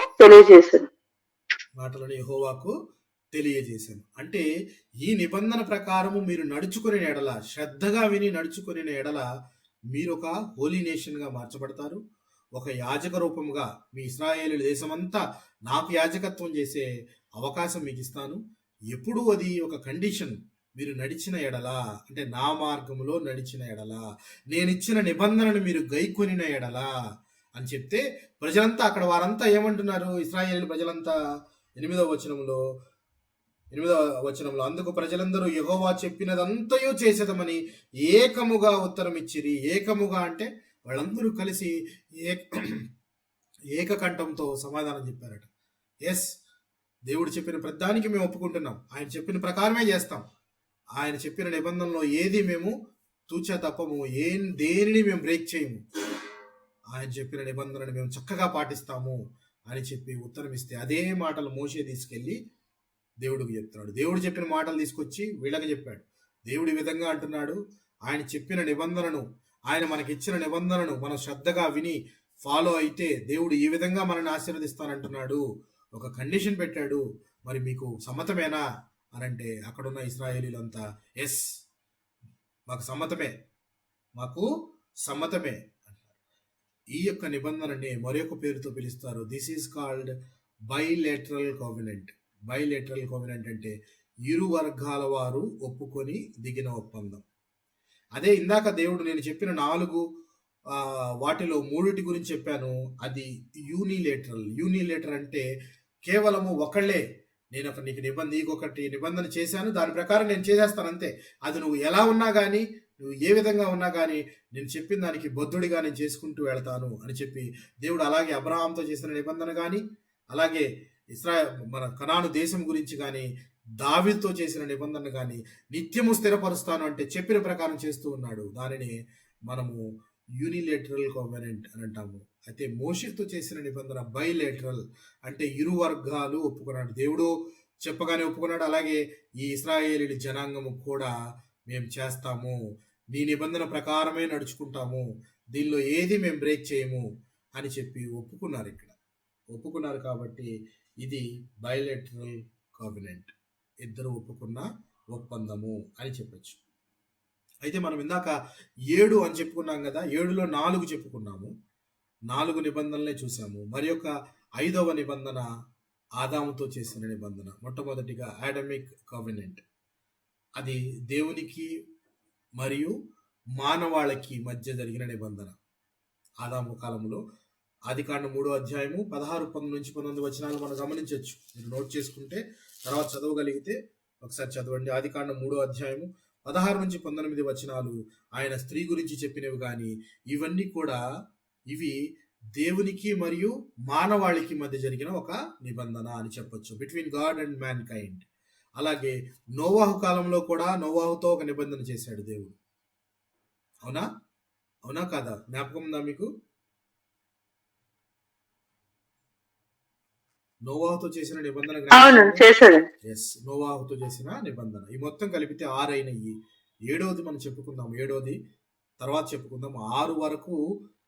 తెలియజేశాను. అంటే ఈ నిబంధన ప్రకారము మీరు నడుచుకునే ఎడల, శ్రద్ధగా విని నడుచుకునే ఎడల మీరు ఒక హోలీ నేషన్ గా మార్చబడతారు. ఒక యాజక రూపముగా మీ ఇశ్రాయేలు దేశమంతా నాకు యాజకత్వం చేసే అవకాశం మీకు ఇస్తాను. ఎప్పుడు అది ఒక కండిషన్. మీరు నడిచిన ఎడల, అంటే నా మార్గంలో నడిచిన ఎడల, నేనిచ్చిన నిబంధనను మీరు గైకొనిన ఎడల అని చెప్తే ప్రజలంతా, అక్కడ వారంతా ఏమంటున్నారు? ఇశ్రాయేలు ప్రజలంతా 8వ వచనంలో అందుకు ప్రజలందరూ యెహోవా చెప్పినదంతయు చేసేదమని ఏకముగా ఉత్తరం ఇచ్చిరి. ఏకముగా అంటే వాళ్ళందరూ కలిసి ఏకకంఠంతో సమాధానం చెప్పారట. ఎస్, దేవుడు చెప్పిన ప్రతిదానికి మేము ఒప్పుకుంటున్నాం, ఆయన చెప్పిన ప్రకారమే చేస్తాం, ఆయన చెప్పిన నిబంధనలో ఏది మేము తూచా తప్పము, దేనిని మేము బ్రేక్ చేయము, ఆయన చెప్పిన నిబంధనను మేము చక్కగా పాటిస్తాము అని చెప్పి ఉత్తరం ఇస్తే అదే మాటలు మోషే తీసుకెళ్ళి దేవుడికి చెప్తున్నాడు. దేవుడు చెప్పిన మాటలు తీసుకొచ్చి వీళ్ళకి చెప్పాడు. దేవుడు ఈ విధంగా అంటున్నాడు, ఆయన చెప్పిన నిబంధనను, ఆయన మనకిచ్చిన నిబంధనను మనం శ్రద్ధగా విని ఫాలో అయితే దేవుడు ఈ విధంగా మనల్ని ఆశీర్వదిస్తానంటున్నాడు. ఒక కండిషన్ పెట్టాడు. మరి మీకు సమ్మతమేనా అని అంటే అక్కడున్న ఇశ్రాయేలీలంతా ఎస్, మాకు సమ్మతమే అంటారు. ఈ యొక్క నిబంధనని మరొక పేరుతో పిలుస్తారు. This is called bilateral covenant. Bilateral covenant అంటే ఇరు వర్గాల వారు ఒప్పుకొని దిగిన ఒప్పందం. అదే ఇందాక దేవుడు నేను చెప్పిన 4 వాటిలో 3 గురించి చెప్పాను. అది యూనిలేటరల్. యూనిలేటర్ అంటే కేవలము ఒకళ్ళే, నేను నీకు ఒకటి నిబంధన చేశాను, దాని ప్రకారం నేను చేసేస్తాను అంతే. అది నువ్వు ఎలా ఉన్నా కానీ, నువ్వు ఏ విధంగా ఉన్నా కానీ నేను చెప్పిన దానికి బద్ధుడిగా నేను చేసుకుంటూ వెళ్తాను అని చెప్పి దేవుడు అలాగే అబ్రహాంతో చేసిన నిబంధన కానీ, అలాగే మన కనాను దేశం గురించి కానీ, దావీదుతో చేసిన నిబంధన కానీ నిత్యము స్థిరపరుస్తాను అంటే చెప్పిన ప్రకారం చేస్తూ ఉన్నాడు. దానిని మనము యూనిలేటరల్ కోవెనెంట్ అని అంటాము. అయితే మోషేతో చేసిన నిబంధన బైలేటరల్ అంటే ఇరు వర్గాలు ఒప్పుకున్నాడు. దేవుడు చెప్పగానే ఒప్పుకున్నాడు. అలాగే ఈ ఇశ్రాయేలీయుల జనాంగము కూడా మేము చేస్తాము, నీ నిబంధన ప్రకారమే నడుచుకుంటాము, దీనిలో ఏది మేము బ్రేక్ చేయము అని చెప్పి ఒప్పుకున్నారు కాబట్టి ఇది బైలేటరల్ కోవెనెంట్, ఇద్దరు ఒప్పుకున్న ఒప్పందము అని చెప్పచ్చు. అయితే మనం ఇందాక 7 అని చెప్పుకున్నాం కదా, 7లో 4 చెప్పుకున్నాము, 4 నిబంధనలే చూసాము. మరి యొక్క 5వ నిబంధన ఆదాముతో చేసిన నిబంధన. మొట్టమొదటిగా ఆడమిక్ కోవెనెంట్. అది దేవునికి మరియు మానవాళికి మధ్య జరిగిన నిబంధన. ఆదాము కాలంలో ఆదికాండం 3వ అధ్యాయము 16 నుంచి 19 వచనాలు మనం గమనించవచ్చు. మీరు నోట్ చేసుకుంటే తర్వాత చదవగలిగితే ఒకసారి చదవండి. ఆదికాండం 3వ అధ్యాయము 16 నుంచి 19 వచనాలు ఆయన స్త్రీ గురించి చెప్పినవి కానీ ఇవన్నీ కూడా ఇవి దేవునికి మరియు మానవాళికి మధ్య జరిగిన ఒక నిబంధన అని చెప్పొచ్చు, between God and man kind. అలాగే నోవాహు కాలంలో కూడా నోవాహుతో ఒక నిబంధన చేశాడు దేవుడు. అవునా అవునా కాదా? జ్ఞాపకం ఉందా మీకు? నోవాహుతో చేసిన నిబంధన ఎస్, నోవాహుతో చేసిన నిబంధన. ఈ మొత్తం కలిపితే 6 అయినాయి. 7వది మనం చెప్పుకుందాం, 7వది తర్వాత చెప్పుకుందాం. 6 వరకు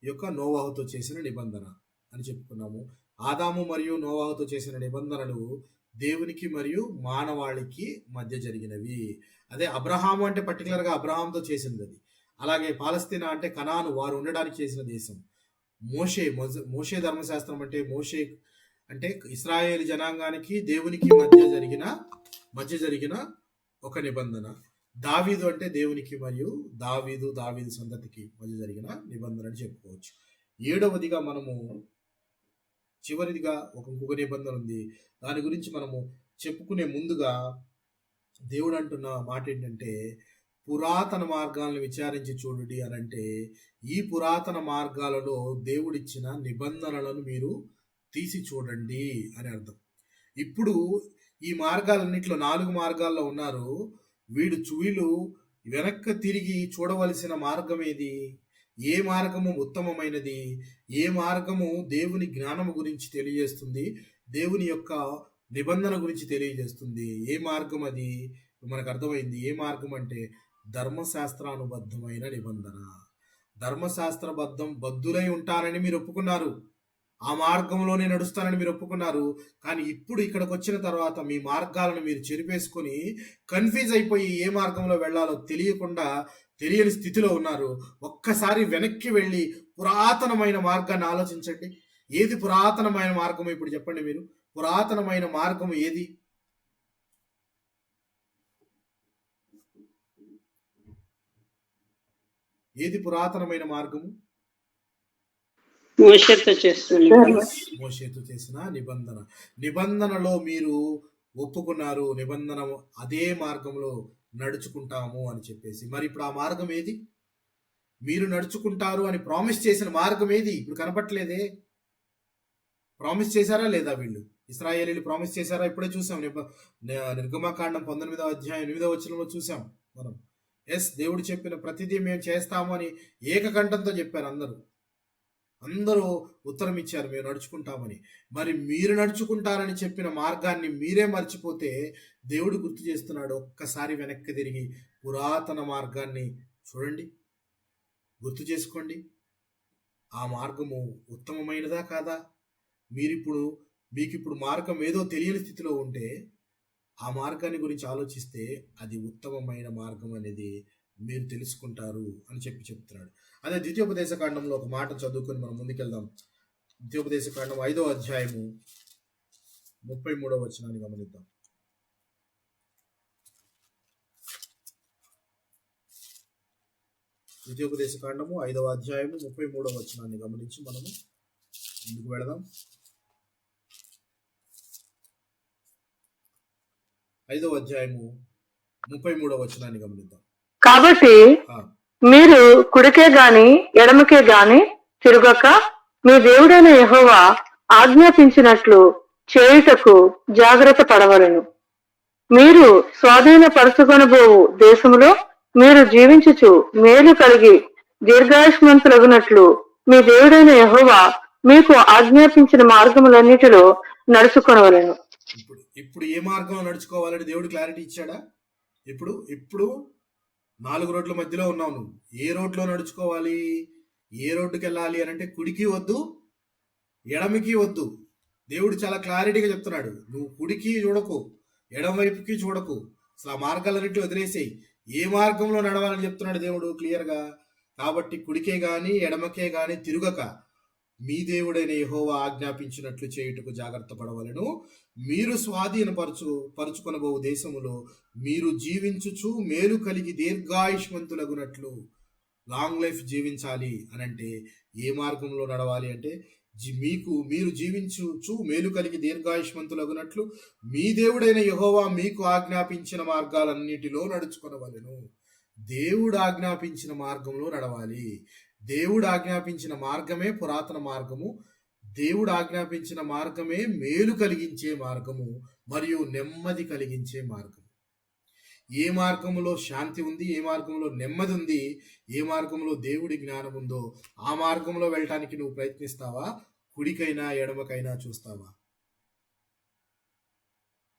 యొక్క నోవాహుతో చేసిన నిబంధన అని చెప్పుకున్నాము. ఆదాము మరియు నోవాహుతో చేసిన నిబంధనలు దేవునికి మరియు మానవాళికి మధ్య జరిగినవి. అదే అబ్రహాము అంటే పర్టికులర్గా అబ్రహాంతో చేసింది అది. అలాగే పాలస్తీనా అంటే కనాను, వారు ఉండడానికి చేసిన దేశం. మోషే ధర్మశాస్త్రం అంటే మోషే అంటే ఇశ్రాయేలు జనాంగానికి దేవునికి మధ్య జరిగిన ఒక నిబంధన. దావీదు అంటే దేవునికి మరియు దావీదు సంతతికి మధ్య జరిగిన నిబంధన అని చెప్పుకోవచ్చు. 7వదిగా మనము చివరిదిగా ఇంకొక నిబంధన ఉంది. దాని గురించి మనము చెప్పుకునే ముందుగా దేవుడు అంటున్న మాట ఏంటంటే, పురాతన మార్గాలను విచారించి చూడుడి అని అంటే, ఈ పురాతన మార్గాలలో దేవుడిచ్చిన నిబంధనలను మీరు తీసి చూడండి అని అర్థం. ఇప్పుడు ఈ మార్గాలన్నింటిలో 4 మార్గాల్లో ఉన్నారు. వీళ్ళు వెనక్కి తిరిగి చూడవలసిన మార్గం ఏది? ఏ మార్గము ఉత్తమమైనది? ఏ మార్గము దేవుని జ్ఞానము గురించి తెలియజేస్తుంది, దేవుని యొక్క నిబంధన గురించి తెలియజేస్తుంది? ఏ మార్గం అది? మనకు అర్థమైంది. ఏ మార్గం అంటే ధర్మశాస్త్రానుబద్ధమైన నిబంధన. బద్ధులై ఉంటారని మీరు ఒప్పుకున్నారు, ఆ మార్గంలోనే నడుస్తానని మీరు ఒప్పుకున్నారు. కానీ ఇప్పుడు ఇక్కడికి వచ్చిన తర్వాత మీ మార్గాలను మీరు చెరిపేసుకొని కన్ఫ్యూజ్ అయిపోయి ఏ మార్గంలో వెళ్ళాలో తెలియని స్థితిలో ఉన్నారు. ఒక్కసారి వెనక్కి వెళ్ళి పురాతనమైన మార్గాన్ని ఆలోచించండి. ఏది పురాతనమైన మార్గం? ఇప్పుడు చెప్పండి మీరు, పురాతనమైన మార్గం ఏది? ఏది పురాతనమైన మార్గము? మోషేతో చేసిన నిబంధనలో మీరు ఒప్పుకున్నారు, నిబంధన అదే మార్గంలో నడుచుకుంటాము అని చెప్పేసి. మరి ఇప్పుడు ఆ మార్గం ఏది? మీరు నడుచుకుంటారు అని ప్రామిస్ చేసిన మార్గం ఏది? ఇప్పుడు కనపట్లేదే. ప్రామిస్ చేశారా లేదా? వీళ్ళు ఇశ్రాయేలీలు ప్రామిస్ చేశారా? ఇప్పుడే చూసాం, నిర్గమకాండం 19వ అధ్యాయం 8వ వచనంలో చూసాం మనం. ఎస్, దేవుడు చెప్పిన ప్రతిదీ మేము చేస్తాము అని ఏకకంఠంతో చెప్పారు. అందరూ ఉత్తరం ఇచ్చారు, మేము నడుచుకుంటామని. మరి మీరు నడుచుకుంటారని చెప్పిన మార్గాన్ని మీరే మర్చిపోతే దేవుడు గుర్తు చేస్తున్నాడు, ఒక్కసారి వెనక్కి తిరిగి పురాతన మార్గాన్ని చూడండి, గుర్తు చేసుకోండి. ఆ మార్గము ఉత్తమమైనదా కాదా? మీకిప్పుడు మార్గం ఏదో తెలియని స్థితిలో ఉంటే ఆ మార్గాన్ని గురించి ఆలోచిస్తే అది ఉత్తమమైన మార్గం అనేది మీరు తెలుసుకుంటారు అని చెప్తున్నాడు. అదే ద్వితీయోపదేశకాండంలో ఒక మాట చదువుకొని మనం ముందుకెళ్దాం. ద్వితీయోపదేశకాండం 5వ అధ్యాయము 33వ వచనాన్ని గమనిద్దాం. ద్వితీయోపదేశకాండము 5వ అధ్యాయము 33వ వచనాన్ని గమనించి మనము ముందుకు వెళదాం. 5వ అధ్యాయము 33వ వచనాన్ని గమనిద్దాం. కాబట్టి మీరు కుడికే గాని ఎడమకే గాని తిరుగక మీ దేవుడైన యెహోవా ఆజ్ఞాపించినట్లు చేయుటకు జాగ్రత్త పడవలెను. మీరు స్వాధీనపరచుకొనబోవు దేశములో మీరు జీవించుచు మేలు కలిగి దీర్ఘాయుష్మంతులగునట్లు మీ దేవుడైన యెహోవా మీకు ఆజ్ఞాపించిన మార్గములన్నిటిలో నడుచుకొనవలెను. ఇప్పుడు ఏ మార్గంలో నడుచుకోవాలని దేవుడు క్లారిటీ ఇచ్చాడా? ఇప్పుడు 4 రోడ్ల మధ్యలో ఉన్నావు నువ్వు. ఏ రోడ్లో నడుచుకోవాలి? ఏ రోడ్డుకి వెళ్ళాలి అని అంటే కుడికి వద్దు, ఎడమకి వద్దు. దేవుడు చాలా క్లారిటీగా చెప్తున్నాడు. నువ్వు కుడికి చూడకు, ఎడమ వైపుకి చూడకు, అసలు ఆ మార్గాలన్నింటి వదిలేసేయి. ఏ మార్గంలో నడవాలని చెప్తున్నాడు దేవుడు క్లియర్గా. కాబట్టి కుడికే గాని ఎడమకే గాని తిరుగక మీ దేవుడైన యెహోవా ఆజ్ఞాపించినట్లు చేయుటకు జాగ్రత్త పడవలెను. మీరు పరుచుకొనబోవు దేశములో మీరు జీవించుచు మేలు కలిగి దీర్ఘాయుష్మంతులగునట్లు, లాంగ్ లైఫ్ జీవించాలి అని అంటే ఏ మార్గంలో నడవాలి అంటే మీరు జీవించుచు మేలు కలిగి దీర్ఘాయుష్మంతులగునట్లు మీ దేవుడైన యెహోవా మీకు ఆజ్ఞాపించిన మార్గాలన్నిటిలో నడుచుకొనవలెను. దేవుడు ఆజ్ఞాపించిన మార్గంలో నడవాలి. దేవుడు ఆజ్ఞాపించిన మార్గమే పురాతన మార్గము. దేవుడు ఆజ్ఞాపించిన మార్గమే మేలు కలిగించే మార్గము మరియు నెమ్మది కలిగించే మార్గము. ఏ మార్గంలో శాంతి ఉంది, ఏ మార్గంలో నెమ్మది ఉంది, ఏ మార్గంలో దేవుడి జ్ఞానం ఉందో ఆ మార్గంలో వెళ్ళటానికి నువ్వు ప్రయత్నిస్తావా? కుడికైనా ఎడమకైనా చూస్తావా?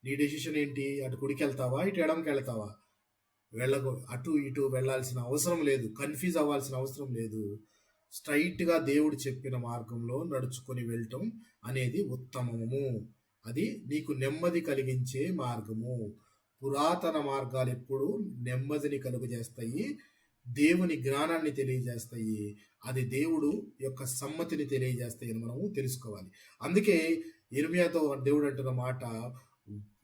నీ డెసిషన్ ఏంటి? అటు కుడికి వెళ్తావా, ఇటు ఎడమకి వెళ్తావా? అటు ఇటు వెళ్ళాల్సిన అవసరం లేదు, కన్ఫ్యూజ్ అవ్వాల్సిన అవసరం లేదు. స్ట్రైట్గా దేవుడు చెప్పిన మార్గంలో నడుచుకొని వెళ్ళటం అనేది ఉత్తమము. అది నీకు నెమ్మది కలిగించే మార్గము. పురాతన మార్గాలు ఎప్పుడు నెమ్మదిని కలుగజేస్తాయి, దేవుని జ్ఞానాన్ని తెలియజేస్తాయి, అది దేవుడు యొక్క సమ్మతిని తెలియజేస్తాయి అని మనము తెలుసుకోవాలి. అందుకే ఇర్మియాతో దేవుడు అంటున్న మాట,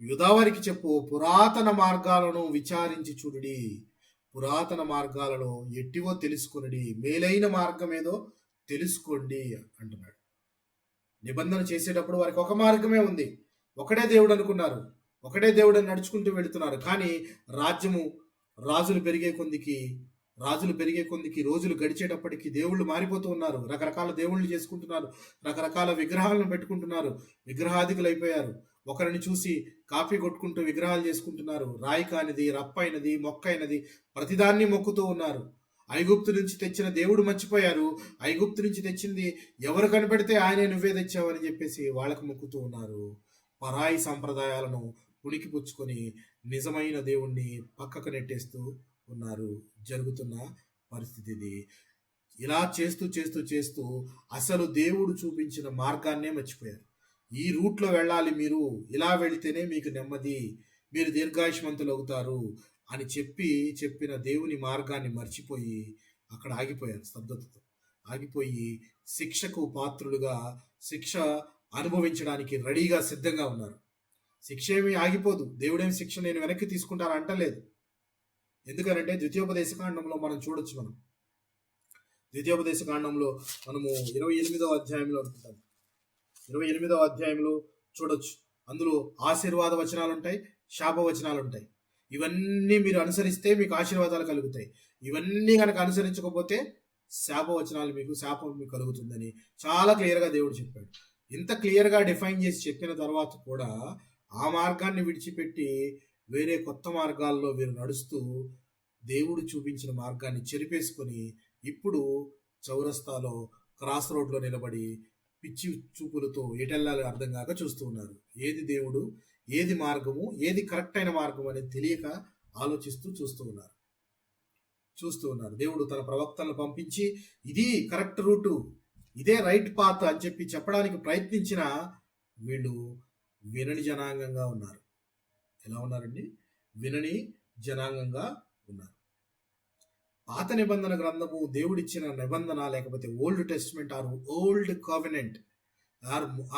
యూదావారికి చెప్పు, పురాతన మార్గాలను విచారించి చూడుడి, పురాతన మార్గాలలో ఎట్టివో తెలుసుకొనుడి, మేలైన మార్గం ఏదో తెలుసుకోండి అంటున్నాడు. నిబంధన చేసేటప్పుడు వారికి ఒక మార్గమే ఉంది, ఒకటే దేవుడు అనుకున్నారు, ఒకటే దేవుడు నడుచుకుంటూ వెళుతున్నారు. కానీ రాజులు పెరిగే కొందికి రోజులు గడిచేటప్పటికి దేవుళ్ళు మారిపోతూ ఉన్నారు. రకరకాల దేవుళ్ళు చేసుకుంటున్నారు, రకరకాల విగ్రహాలను పెట్టుకుంటున్నారు, విగ్రహాధికులు అయిపోయారు. ఒకరిని చూసి కాపీ కొట్టుకుంటూ విగ్రహాలు చేసుకుంటున్నారు. రాయి కానిది, రప్పైనది, మొక్కైనది ప్రతిదాన్ని మొక్కుతూ ఉన్నారు. ఐగుప్తు నుంచి తెచ్చిన దేవుడు మర్చిపోయారు. ఐగుప్తు నుంచి తెచ్చింది ఎవరు కనిపెడితే ఆయనే నువ్వే తెచ్చావని చెప్పేసి వాళ్ళకు మొక్కుతూ ఉన్నారు. పరాయి సంప్రదాయాలను పుణికిపుచ్చుకొని నిజమైన దేవుణ్ణి పక్కకు నెట్టేస్తూ ఉన్నారు. జరుగుతున్న పరిస్థితి ఇది. ఇలా చేస్తూ చేస్తూ చేస్తూ అసలు దేవుడు చూపించిన మార్గాన్నే మర్చిపోయారు. ఈ రూట్లో వెళ్ళాలి, మీరు ఇలా వెళితేనే మీకు నెమ్మది, మీరు దీర్ఘాయుష్మంతులు అవుతారు అని చెప్పిన దేవుని మార్గాన్ని మర్చిపోయి అక్కడ ఆగిపోయారు. స్తబ్దతతో ఆగిపోయి శిక్షకు పాత్రులుగా శిక్ష అనుభవించడానికి రెడీగా సిద్ధంగా ఉన్నారు. శిక్ష ఏమీ ఆగిపోదు. దేవుడేమి శిక్ష నేను వెనక్కి తీసుకుంటాను అంటలేదు. ఎందుకనంటే ద్వితీయోపదేశకాండంలో మనం చూడొచ్చు. ద్వితీయోపదేశకాండంలో మనము 28వ అధ్యాయంలో అనుకుంటాం. 28వ అధ్యాయంలో చూడొచ్చు. అందులో ఆశీర్వాద వచనాలు ఉంటాయి, శాప వచనాలు ఉంటాయి. ఇవన్నీ మీరు అనుసరిస్తే మీకు ఆశీర్వాదాలు కలుగుతాయి. ఇవన్నీ కనుక అనుసరించకపోతే శాపం మీకు కలుగుతుందని చాలా క్లియర్గా దేవుడు చెప్పాడు. ఇంత క్లియర్గా డిఫైన్ చేసి చెప్పిన తర్వాత కూడా ఆ మార్గాన్ని విడిచిపెట్టి వేరే కొత్త మార్గాల్లో వీరు నడుస్తూ దేవుడు చూపించిన మార్గాన్ని చెరిపేసుకొని ఇప్పుడు చౌరస్తాలో క్రాస్ రోడ్లో నిలబడి పిచ్చి చూపులతో ఎటెల్లాలి అర్థం కాక చూస్తూ ఉన్నారు. ఏది దేవుడు, ఏది మార్గము, ఏది కరెక్ట్ అయిన మార్గం అనేది తెలియక ఆలోచిస్తూ చూస్తూ ఉన్నారు. దేవుడు తన ప్రవక్తలను పంపించి ఇది కరెక్ట్ రూటు, ఇదే రైట్ పాత్ అని చెప్పడానికి ప్రయత్నించిన వీళ్ళు వినని జనాంగంగా ఉన్నారు. ఎలా ఉన్నారండి? వినని జనాంగంగా ఉన్నారు. పాత నిబంధన గ్రంథము దేవుడిచ్చిన నిబంధన, లేకపోతే old testament or old covenant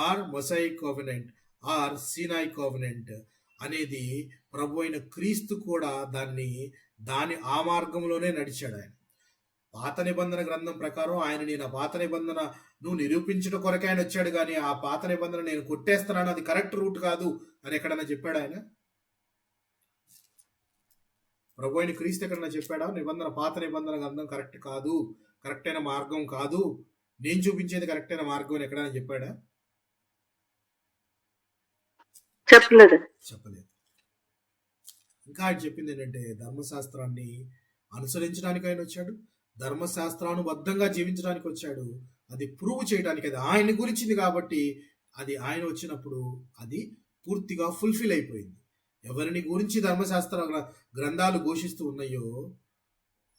or Mosaic covenant or Sinai covenant అనేది ప్రభు అయిన క్రీస్తు కూడా దాని ఆ మార్గంలోనే నడిచాడు. ఆయన పాత నిబంధన గ్రంథం ప్రకారం నేను ఆ పాత నిబంధనను నిరూపించడం కొరకే ఆయన వచ్చాడు, కానీ ఆ పాత నిబంధన నేను కొట్టేస్తున్నాను, అది కరెక్ట్ రూట్ కాదు అని ఎక్కడైనా చెప్పాడు ఆయన? ప్రభు అయిన క్రీస్తు ఎక్కడైనా చెప్పాడా పాత నిబంధన గ్రంథం కరెక్ట్ కాదు, కరెక్ట్ అయిన మార్గం కాదు, నేను చూపించేది కరెక్ట్ అయిన మార్గం అని ఎక్కడైనా చెప్పాడా? చెప్పలేదు. ఇంకా ఆయన చెప్పింది ఏంటంటే ధర్మశాస్త్రాన్ని అనుసరించడానికి ఆయన వచ్చాడు, ధర్మశాస్త్రానుబద్ధంగా జీవించడానికి వచ్చాడు. అది ప్రూవ్ చేయడానికి, అది ఆయన గురించింది కాబట్టి అది ఆయన వచ్చినప్పుడు అది పూర్తిగా ఫుల్ఫిల్ అయిపోయింది. ఎవరిని గురించి ధర్మశాస్త్ర గ్రంథాలు ఘోషిస్తూ ఉన్నాయో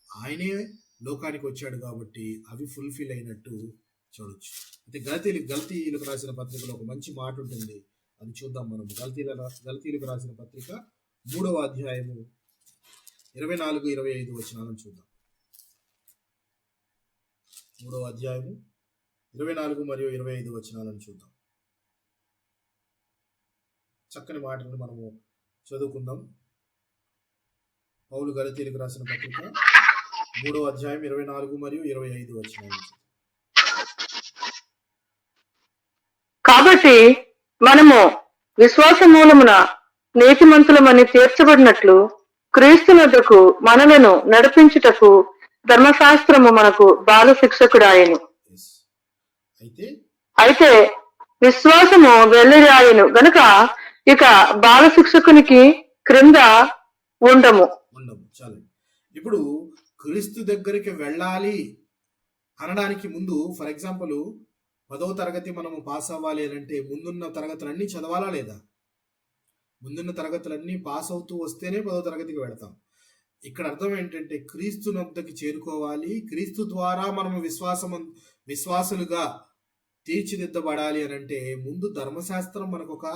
ఆయనే లోకానికి వచ్చాడు కాబట్టి అవి ఫుల్ఫిల్ అయినట్టు చూడొచ్చు. అయితే గలతీయులకు రాసిన పత్రికలో ఒక మంచి మాట ఉంటుంది, అది చూద్దాం మనం. గలతీయులకు రాసిన పత్రిక 3వ అధ్యాయము 24-25 వచనాలను చూద్దాం. 3వ అధ్యాయము 24 మరియు 25 వచనాలను చూద్దాం. చక్కని మాటలను మనము చదువుకుందాం. పౌలు గలతీయులకు రాసిన పత్రిక 3వ అధ్యాయం 24 మరియు 25 వచనాలు. కాబట్టి మనము విశ్వాస మూలమున నీతిమంతులమని తీర్చబడినట్లు క్రీస్తునొద్దకు మనలను నడిపించుటకు ధర్మశాస్త్రము మనకు బాల శిక్షకుడాయను. Yes. అయితే అయితే విశ్వాసము వెల్లిరాయను గనుక ఇక బాల శిక్షకునికి క్రింద ఉండము. చాలండి. ఇప్పుడు క్రీస్తు దగ్గరికి వెళ్ళాలి అనడానికి ముందు, ఫర్ ఎగ్జాంపుల్ 10వ తరగతి మనము పాస్ అవ్వాలి అని అంటే ముందున్న తరగతులన్నీ చదవాలా లేదా? ముందున్న తరగతులన్నీ పాస్ అవుతూ వస్తేనే 10వ తరగతికి వెళతాం. ఇక్కడ అర్థం ఏంటంటే క్రీస్తు నొద్దకి చేరుకోవాలి, క్రీస్తు ద్వారా మనము విశ్వాసులుగా తీర్చిదిద్దబడాలి అని అంటే ముందు ధర్మశాస్త్రం మనకు ఒక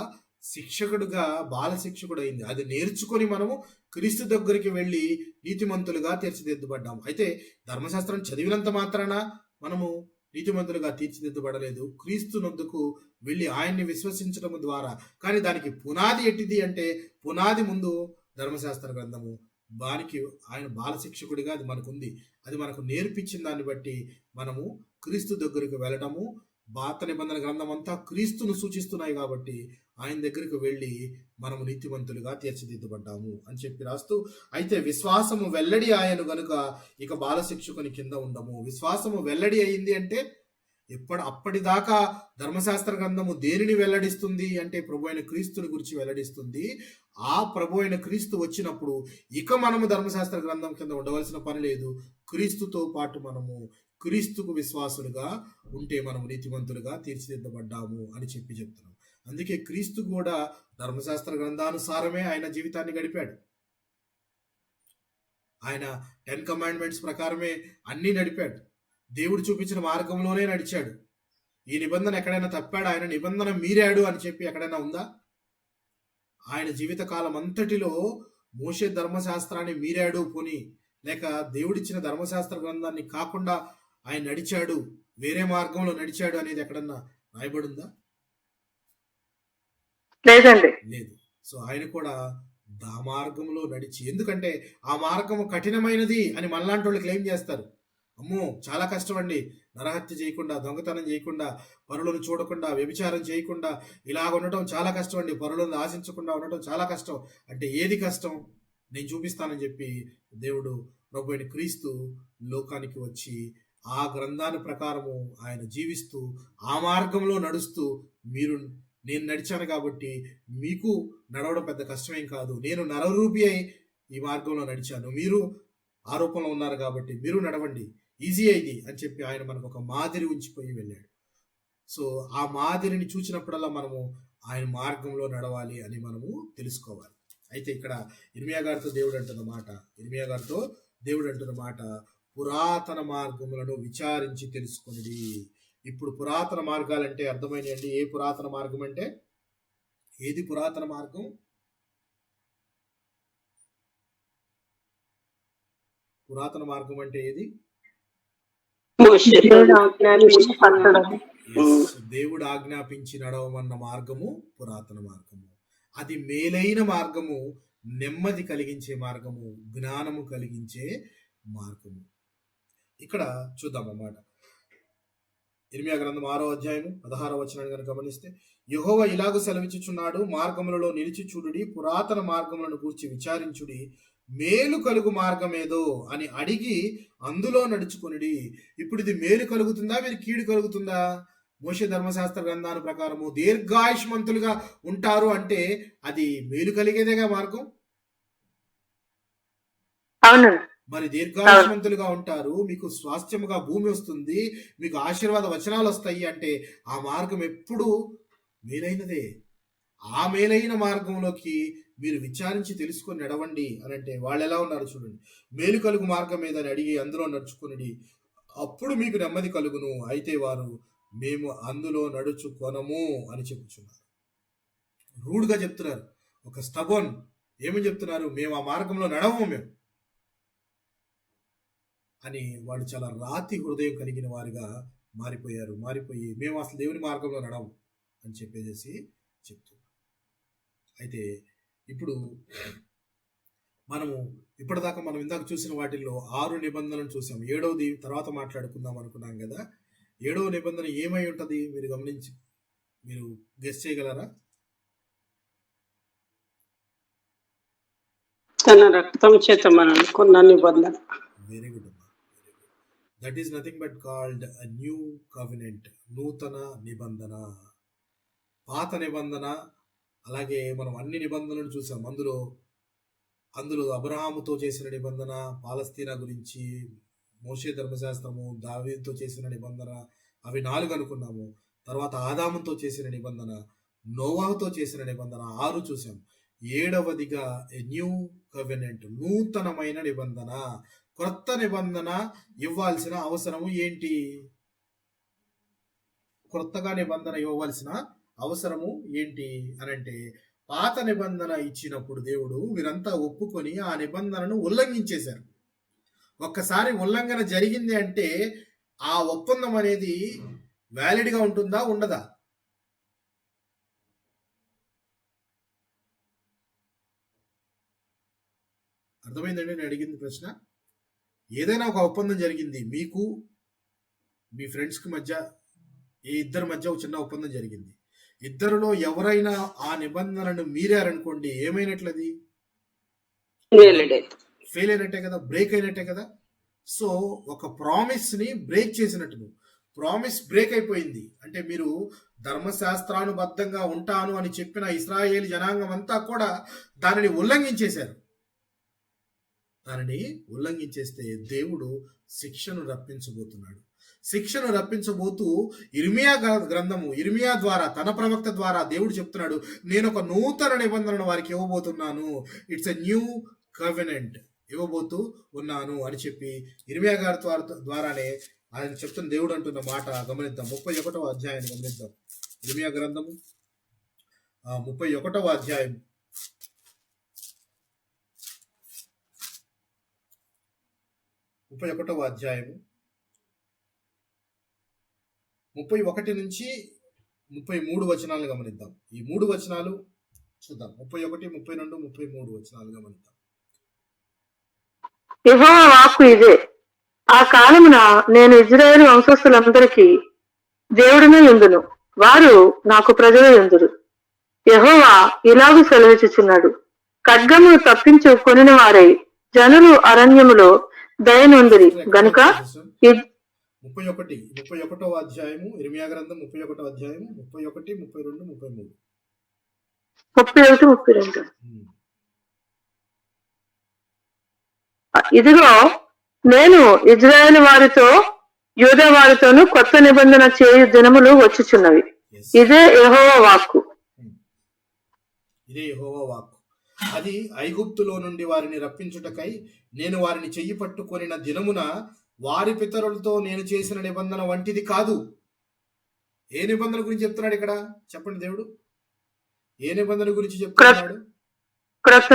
శిక్షకుడుగా బాల శిక్షకుడు అయింది. అది నేర్చుకొని మనము క్రీస్తు దగ్గరికి వెళ్ళి నీతిమంతులుగా తీర్చిదిద్దబడ్డాము. అయితే ధర్మశాస్త్రం చదివినంత మాత్రాన మనము నీతిమంతులుగా తీర్చిదిద్దబడలేదు. క్రీస్తు నొద్దకు వెళ్ళి ఆయన్ని విశ్వసించడం ద్వారా. కానీ దానికి పునాది ఎట్టిది అంటే పునాది ముందు ధర్మశాస్త్ర గ్రంథము, దానికి ఆయన బాల శిక్షకుడిగా అది మనకుంది. అది మనకు నేర్పించిన దాన్ని బట్టి మనము క్రీస్తు దగ్గరికి వెళ్ళడము, పాత నిబంధన గ్రంథం అంతా క్రీస్తును సూచిస్తున్నాయి కాబట్టి ఆయన దగ్గరికి వెళ్ళి మనము నీతిమంతులుగా తీర్చిదిద్దబడ్డాము అని చెప్పి రాస్తూ, అయితే విశ్వాసము వెల్లడి ఆయను గనుక ఇక బాల శిక్షకుని కింద ఉండము. విశ్వాసము వెల్లడి అయింది అంటే అప్పటిదాకా ధర్మశాస్త్ర గ్రంథము దేనిని వెల్లడిస్తుంది అంటే ప్రభు అయిన క్రీస్తుని గురించి వెల్లడిస్తుంది. ఆ ప్రభు అయిన క్రీస్తు వచ్చినప్పుడు ఇక మనము ధర్మశాస్త్ర గ్రంథం కింద ఉండవలసిన పని లేదు. క్రీస్తుతో పాటు మనము క్రీస్తుకు విశ్వాసులుగా ఉంటే మనము నీతిమంతులుగా తీర్చిదిద్దబడ్డాము అని చెప్తున్నాం. అందుకే క్రీస్తు కూడా ధర్మశాస్త్ర గ్రంథానుసారమే ఆయన జీవితాన్ని గడిపాడు. ఆయన 10 కమాండ్మెంట్స్ ప్రకారమే అన్నీ నడిపాడు. దేవుడు చూపించిన మార్గంలోనే నడిచాడు. ఈ నిబంధన ఎక్కడైనా తప్పాడు, ఆయన నిబంధన మీరాడు అని చెప్పి ఎక్కడైనా ఉందా? ఆయన జీవితకాలం అంతటిలో మోషే ధర్మశాస్త్రాన్ని మీరాడు పోని, లేక దేవుడిచ్చిన ధర్మశాస్త్ర గ్రంథాన్ని కాకుండా ఆయన నడిచాడు, వేరే మార్గంలో నడిచాడు అనేది ఎక్కడన్నా రాయబడిందా? లేదండి. లేదు. సో ఆయన కూడా ఆ మార్గంలో నడిచి, ఎందుకంటే ఆ మార్గము కఠినమైనది అని మనలాంటి వాళ్ళు క్లెయిమ్ చేస్తారు. అమ్మో చాలా కష్టం అండి, నరహత్య చేయకుండా, దొంగతనం చేయకుండా, పరులను చూడకుండా, వ్యభిచారం చేయకుండా ఇలాగ ఉండటం చాలా కష్టం అండి, పరులను ఆశించకుండా ఉండటం చాలా కష్టం అంటే ఏది కష్టం నేను చూపిస్తానని చెప్పి దేవుడు ప్రభు అయిన క్రీస్తు లోకానికి వచ్చి ఆ గ్రంథాన్ని ప్రకారము ఆయన జీవిస్తూ ఆ మార్గంలో నడుస్తూ నేను నడిచాను కాబట్టి మీకు నడవడం పెద్ద కష్టమేం కాదు, నేను నరరూపి అయి ఈ మార్గంలో నడిచాను, మీరు ఆరోపణలో ఉన్నారు కాబట్టి మీరు నడవండి, ఈజీ అయింది అని చెప్పి ఆయన మనకు ఒక మాదిరి ఉంచిపోయి వెళ్ళాడు. సో ఆ మాదిరిని చూసినప్పుడల్లా మనము ఆయన మార్గంలో నడవాలి అని మనము తెలుసుకోవాలి. అయితే ఇక్కడ ఇర్మియా గారితో దేవుడు అంటున్న మాట పురాతన మార్గములను విచారించి తెలుసుకొనిది. ఇప్పుడు పురాతన మార్గాలంటే అర్థమైనయండి. ఏ పురాతన మార్గం అంటే ఏది? పురాతన మార్గం అంటే ఏది? దేవుడు ఆజ్ఞాపించి నడవమన్న మార్గము పురాతన మార్గము. అది మేలైన మార్గము, నెమ్మది కలిగించే మార్గము, జ్ఞానము కలిగించే మార్గము. ఇక్కడ చూద్దాం అన్నమాట. ఇర్మియా గ్రంథం 6వ అధ్యాయము 16వ వచనాన్ని కనుక గమనిస్తే, యెహోవా ఇలాగ సెలవిచ్చుచున్నాడు, మార్గములలో నిలిచి చూడుడి, పురాతన మార్గములను గూర్చి విచారించుడి, మేలు కలుగు మార్గమేదో అని అడిగి అందులో నడుచుకొనిడి. ఇప్పుడు ఇది మేలు కలుగుతుందా, మీరు కీడు కలుగుతుందా? మోషే ధర్మశాస్త్ర గ్రంథాల ప్రకారము దీర్ఘాయుష్మంతులుగా ఉంటారు అంటే అది మేలు కలిగేదేగా మార్గం. మరి దీర్ఘాయుష్మంతులుగా ఉంటారు, మీకు స్వాస్థ్యముగా భూమి వస్తుంది, మీకు ఆశీర్వాద వచనాలు వస్తాయి అంటే ఆ మార్గం ఎప్పుడు మేలైనదే. ఆ మేలైన మార్గంలోకి మీరు విచారించి తెలుసుకొని నడవండి అని అంటే వాళ్ళు ఎలా ఉన్నారు చూడండి. మేలు కలుగు మార్గం ఏదని అడిగి అందులో నడుచుకుని అప్పుడు మీకు నెమ్మది కలుగును. అయితే వారు మేము అందులో నడుచుకొనము అని చెప్పుచున్నారు. రూడ్గా చెప్తున్నారు. ఒక స్టబోన్ ఏమని చెప్తున్నారు? మేము ఆ మార్గంలో నడవము మేము అని. వాళ్ళు చాలా రాతి హృదయం కలిగిన వారిగా మారిపోయి మేము అసలు దేవుని మార్గంలో నడవము అని చెప్పేసి చెప్తున్నారు. అయితే ఇప్పుడు ఇప్పటిదాకా మనం ఇందాక చూసిన వాటిల్లో 6 నిబంధనలు చూసాం. 7వది తర్వాత మాట్లాడుకుందాం అనుకున్నాం కదా. 7వ నిబంధన ఏమై ఉంటుంది మీరు గెస్ చేయగలరా? తన రక్తం చేత మనల్ని కొన్న నిబంధన. వెరీ గుడ్ అమ్మా. That is nothing but called a new covenant, నూతన నిబంధన. పాత నిబంధన, అలాగే మనం అన్ని నిబంధనలను చూసాం. అందులో అబ్రహాముతో చేసిన నిబంధన, పాలస్తీనా గురించి, మోషే ధర్మశాస్త్రము, దావీదుతో చేసిన నిబంధన, అవి 4 అనుకున్నాము. తర్వాత ఆదాముతో చేసిన నిబంధన, నోవాహుతో చేసిన నిబంధన 6 చూసాం. 7వదిగా ఎ న్యూ కవెనెంట్, నూతనమైన నిబంధన, క్రొత్త నిబంధన ఇవ్వాల్సిన అవసరము ఏంటి? క్రొత్తగా నిబంధన ఇవ్వవలసిన అవసరము ఏంటి అనంటే, పాత నిబంధన ఇచ్చినప్పుడు దేవుడు వీరంతా ఒప్పుకొని ఆ నిబంధనను ఉల్లంఘించేశారు. ఒక్కసారి ఉల్లంఘన జరిగింది అంటే ఆ ఒప్పందం అనేది వ్యాలిడ్గా ఉంటుందా, ఉండదా? అర్థమైందండి నేను అడిగింది ప్రశ్న? ఏదైనా ఒక ఒప్పందం జరిగింది, మీకు మీ ఫ్రెండ్స్కి మధ్య, ఇద్దరి మధ్య ఒక చిన్న ఒప్పందం జరిగింది. ఇద్దరిలో ఎవరైనా ఆ నిబంధనను మీరారనుకోండి, ఏమైనట్లది? ఫెయిల్ అయినట్టే కదా, బ్రేక్ అయినట్టే కదా. సో ఒక ప్రామిస్ని బ్రేక్ చేసినట్టు. ప్రామిస్ బ్రేక్ అయిపోయింది అంటే మీరు ధర్మశాస్త్రానుబద్ధంగా ఉంటాను అని చెప్పిన ఇశ్రాయేలు జనాంగం అంతా కూడా దానిని ఉల్లంఘించేశారు. దానిని ఉల్లంఘించేస్తే దేవుడు శిక్షను రప్పించబోతున్నాడు. శిక్షను రప్పించబోతూ ఇర్మియా ద్వారా, తన ప్రవక్త ద్వారా దేవుడు చెప్తున్నాడు, నేను ఒక నూతన నిబంధనను వారికి ఇవ్వబోతున్నాను, ఇట్స్ ఎ న్యూ కవెనెంట్ ఇవ్వబోతూ ఉన్నాను అని చెప్పి ఇర్మియా గారి ద్వారానే ఆయన చెప్తున్న దేవుడు అంటున్న మాట గమనిద్దాం. 31వ అధ్యాయాన్ని గమనిద్దాం. ఇర్మియా గ్రంథము 31వ అధ్యాయం 31వ అధ్యాయము 31 నుంచి 33 వచనాలు గమనిద్దాం. ఈ 3 వచనాలు చూద్దాం. 31, 32, 33 వచనాలు గమనిద్దాం. యెహోవా వాక్కు ఇదే, ఆ కాలమున నేను ఇజ్రాయేలు వంశస్థులందరికీ దేవుడినే యుందును, వారు నాకు ప్రజలు యుందురు. యెహోవా ఇలాగు సెలవిచ్చుచున్నాడు, ఖడ్గమును తప్పించు కొనిన వారై జనులు అరణ్యములో దయనొందిరి గనుక 31వ అధ్యాయము, ఇర్మియా గ్రంథం 31వ అధ్యాయము 31, 32, 33. 31, 32. ఇదిగో నేను ఇజ్రాయేలు వారితో యూదా వారితోనూ కొత్త నిబంధన చేయు దినములు వచ్చుచున్నవి. ఇదే యెహోవా వాక్కు. ఇదే యెహోవా వాక్కు. అది ఐగుప్తులో నుండి వారిని రప్పించుటకై నేను వారిని చెయ్యి పట్టుకొనిన దినమున వారి పితరులతో నేను చేసిన నిబంధన వంటిది కాదు. ఏ నిబంధన గురించి చెప్తున్నాడు ఇక్కడ చెప్పండి? దేవుడు ఏ నిబంధన గురించి చెప్తున్నాడు? క్రొత్త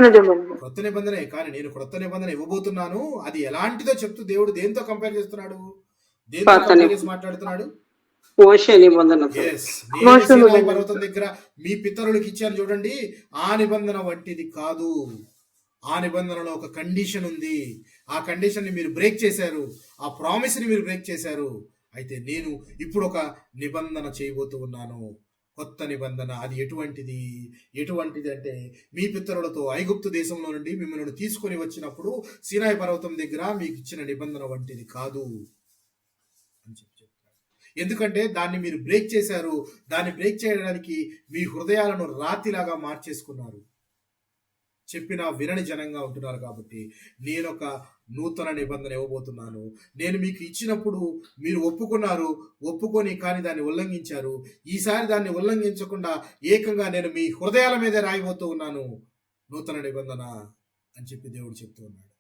నిబంధనే. కానీ నేను క్రొత్త నిబంధన ఇవ్వబోతున్నాను, అది ఎలాంటిదో చెప్తూ దేవుడు దేంతో కంపేర్ చేస్తున్నాడు? దేంతో కంపేర్ చేసి మాట్లాడుతున్నాడు? పర్వతం దగ్గర మీ పితరులకు ఇచ్చాను చూడండి, ఆ నిబంధన వంటిది కాదు. ఆ నిబంధనలో ఒక కండిషన్ ఉంది. ఆ కండిషన్ ని మీరు బ్రేక్ చేశారు, ఆ ప్రామిస్ ని మీరు బ్రేక్ చేశారు. అయితే నేను ఇప్పుడు ఒక నిబంధన చేయబోతూ ఉన్నాను, కొత్త నిబంధన. అది ఎటువంటిది అంటే, మీ పితరులతో ఐగుప్తు దేశంలో నుండి మిమ్మల్ని తీసుకొని వచ్చినప్పుడు సీనాయి పర్వతం దగ్గర మీకు ఇచ్చిన నిబంధన వంటిది కాదు అని చెప్తారు. ఎందుకంటే దాన్ని మీరు బ్రేక్ చేశారు. దాన్ని బ్రేక్ చేయడానికి మీ హృదయాలను రాతిలాగా మార్చేసుకున్నారు. చెప్పిన వినని జనంగా ఉంటున్నారు. కాబట్టి నేను ఒక నూతన నిబంధన ఇవ్వబోతున్నాను. నేను మీకు ఇచ్చినప్పుడు మీరు ఒప్పుకొని కానీ దాన్ని ఉల్లంఘించారు. ఈసారి దాన్ని ఉల్లంఘించకుండా ఏకంగా నేను మీ హృదయాల మీదే రాయబోతూ ఉన్నాను నూతన నిబంధన అని చెప్పి దేవుడు చెప్తూ ఉన్నాడు.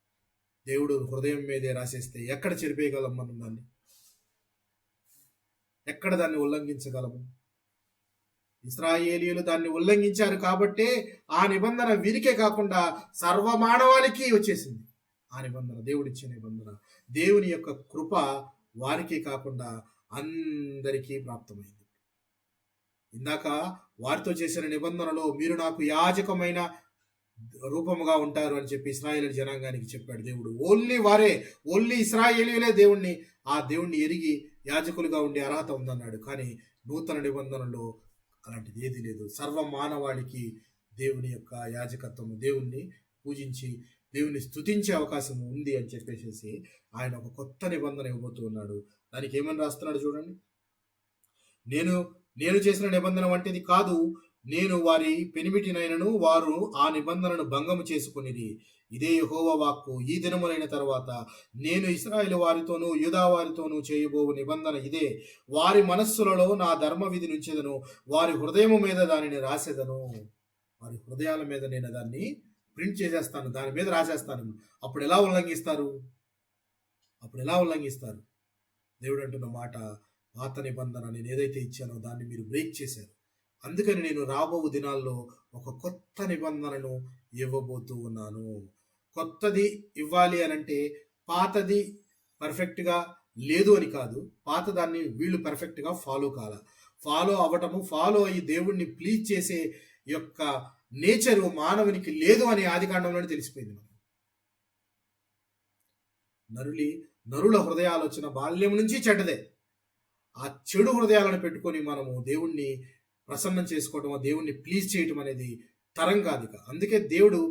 దేవుడు హృదయం మీదే రాసేస్తే ఎక్కడ చెరిపేయగలం మనం? దాన్ని ఎక్కడ దాన్ని ఉల్లంఘించగలము? ఇశ్రాయేలీయులు దాన్ని ఉల్లంఘించారు కాబట్టే ఆ నిబంధన వీరికే కాకుండా సర్వమానవాళికి వచ్చేసింది. ఆ నిబంధన దేవుడిచ్చే నిబంధన, దేవుని యొక్క కృప వారికే కాకుండా అందరికీ ప్రాప్తమైంది. ఇందాక వారితో చేసిన నిబంధనలో మీరు నాకు యాజకమైన రూపముగా ఉంటారు అని చెప్పి ఇశ్రాయేలు జనాంగానికి చెప్పాడు దేవుడు. ఓన్లీ ఇశ్రాయేలీయులే ఆ దేవుణ్ణి ఎరిగి యాజకులుగా ఉండే అర్హత ఉందన్నాడు. కానీ నూతన నిబంధనలో అలాంటిది ఏది లేదు. సర్వ మానవాళికి దేవుని యొక్క యాజకత్వము, దేవుణ్ణి పూజించి దేవుని స్తుతించే అవకాశం ఉంది అని చెప్పేసి ఆయన ఒక కొత్త నిబంధన ఇవ్వబోతూ ఉన్నాడు. దానికి ఏమని రాస్తున్నాడు చూడండి. నేను నేను చేసిన నిబంధన వంటిది కాదు, నేను వారి పెనిమిటినైనను వారు ఆ నిబంధనను భంగము చేసుకునిది. ఇదే యెహోవా వాక్కు. ఈ దినములైన తర్వాత నేను ఇశ్రాయేలు వారితోనూ యూదా వారితోనూ చేయబోవు నిబంధన ఇదే. వారి మనస్సులలో నా ధర్మ విధి నుంచెదను, వారి హృదయము మీద దానిని రాసేదను. వారి హృదయాల మీద నేను దాన్ని ప్రింట్ చేసేస్తాను, దాని మీద రాసేస్తాను. అప్పుడు ఎలా ఉల్లంఘిస్తారు? దేవుడు అంటున్న మాట, పాత నిబంధన నేను ఏదైతే ఇచ్చానో దాన్ని మీరు బ్రేక్ చేశారు. అందుకని నేను రాబో దినాల్లో ఒక కొత్త నిబంధనను ఇవ్వబోతూ ఉన్నాను. కొత్తది ఇవ్వాలి అని అంటే పాతది పర్ఫెక్ట్గా లేదు అని కాదు, పాత దాన్ని వీళ్ళు పర్ఫెక్ట్గా ఫాలో అవ్వటము, ఫాలో అయ్యి దేవుణ్ణి ప్లీజ్ చేసే యొక్క నేచరు మానవునికి లేదు అని ఆదికాండంలోనే తెలిసిపోయింది. నరుల హృదయాలోచన బాల్యం నుంచి చెడ్డదే. ఆ చెడు హృదయాలను పెట్టుకొని మనము దేవుణ్ణి ప్రసన్నం చేసుకోవటం, దేవుణ్ణి ప్లీజ్ చేయటం అనేది తరం కాదు. అందుకే దేవుడు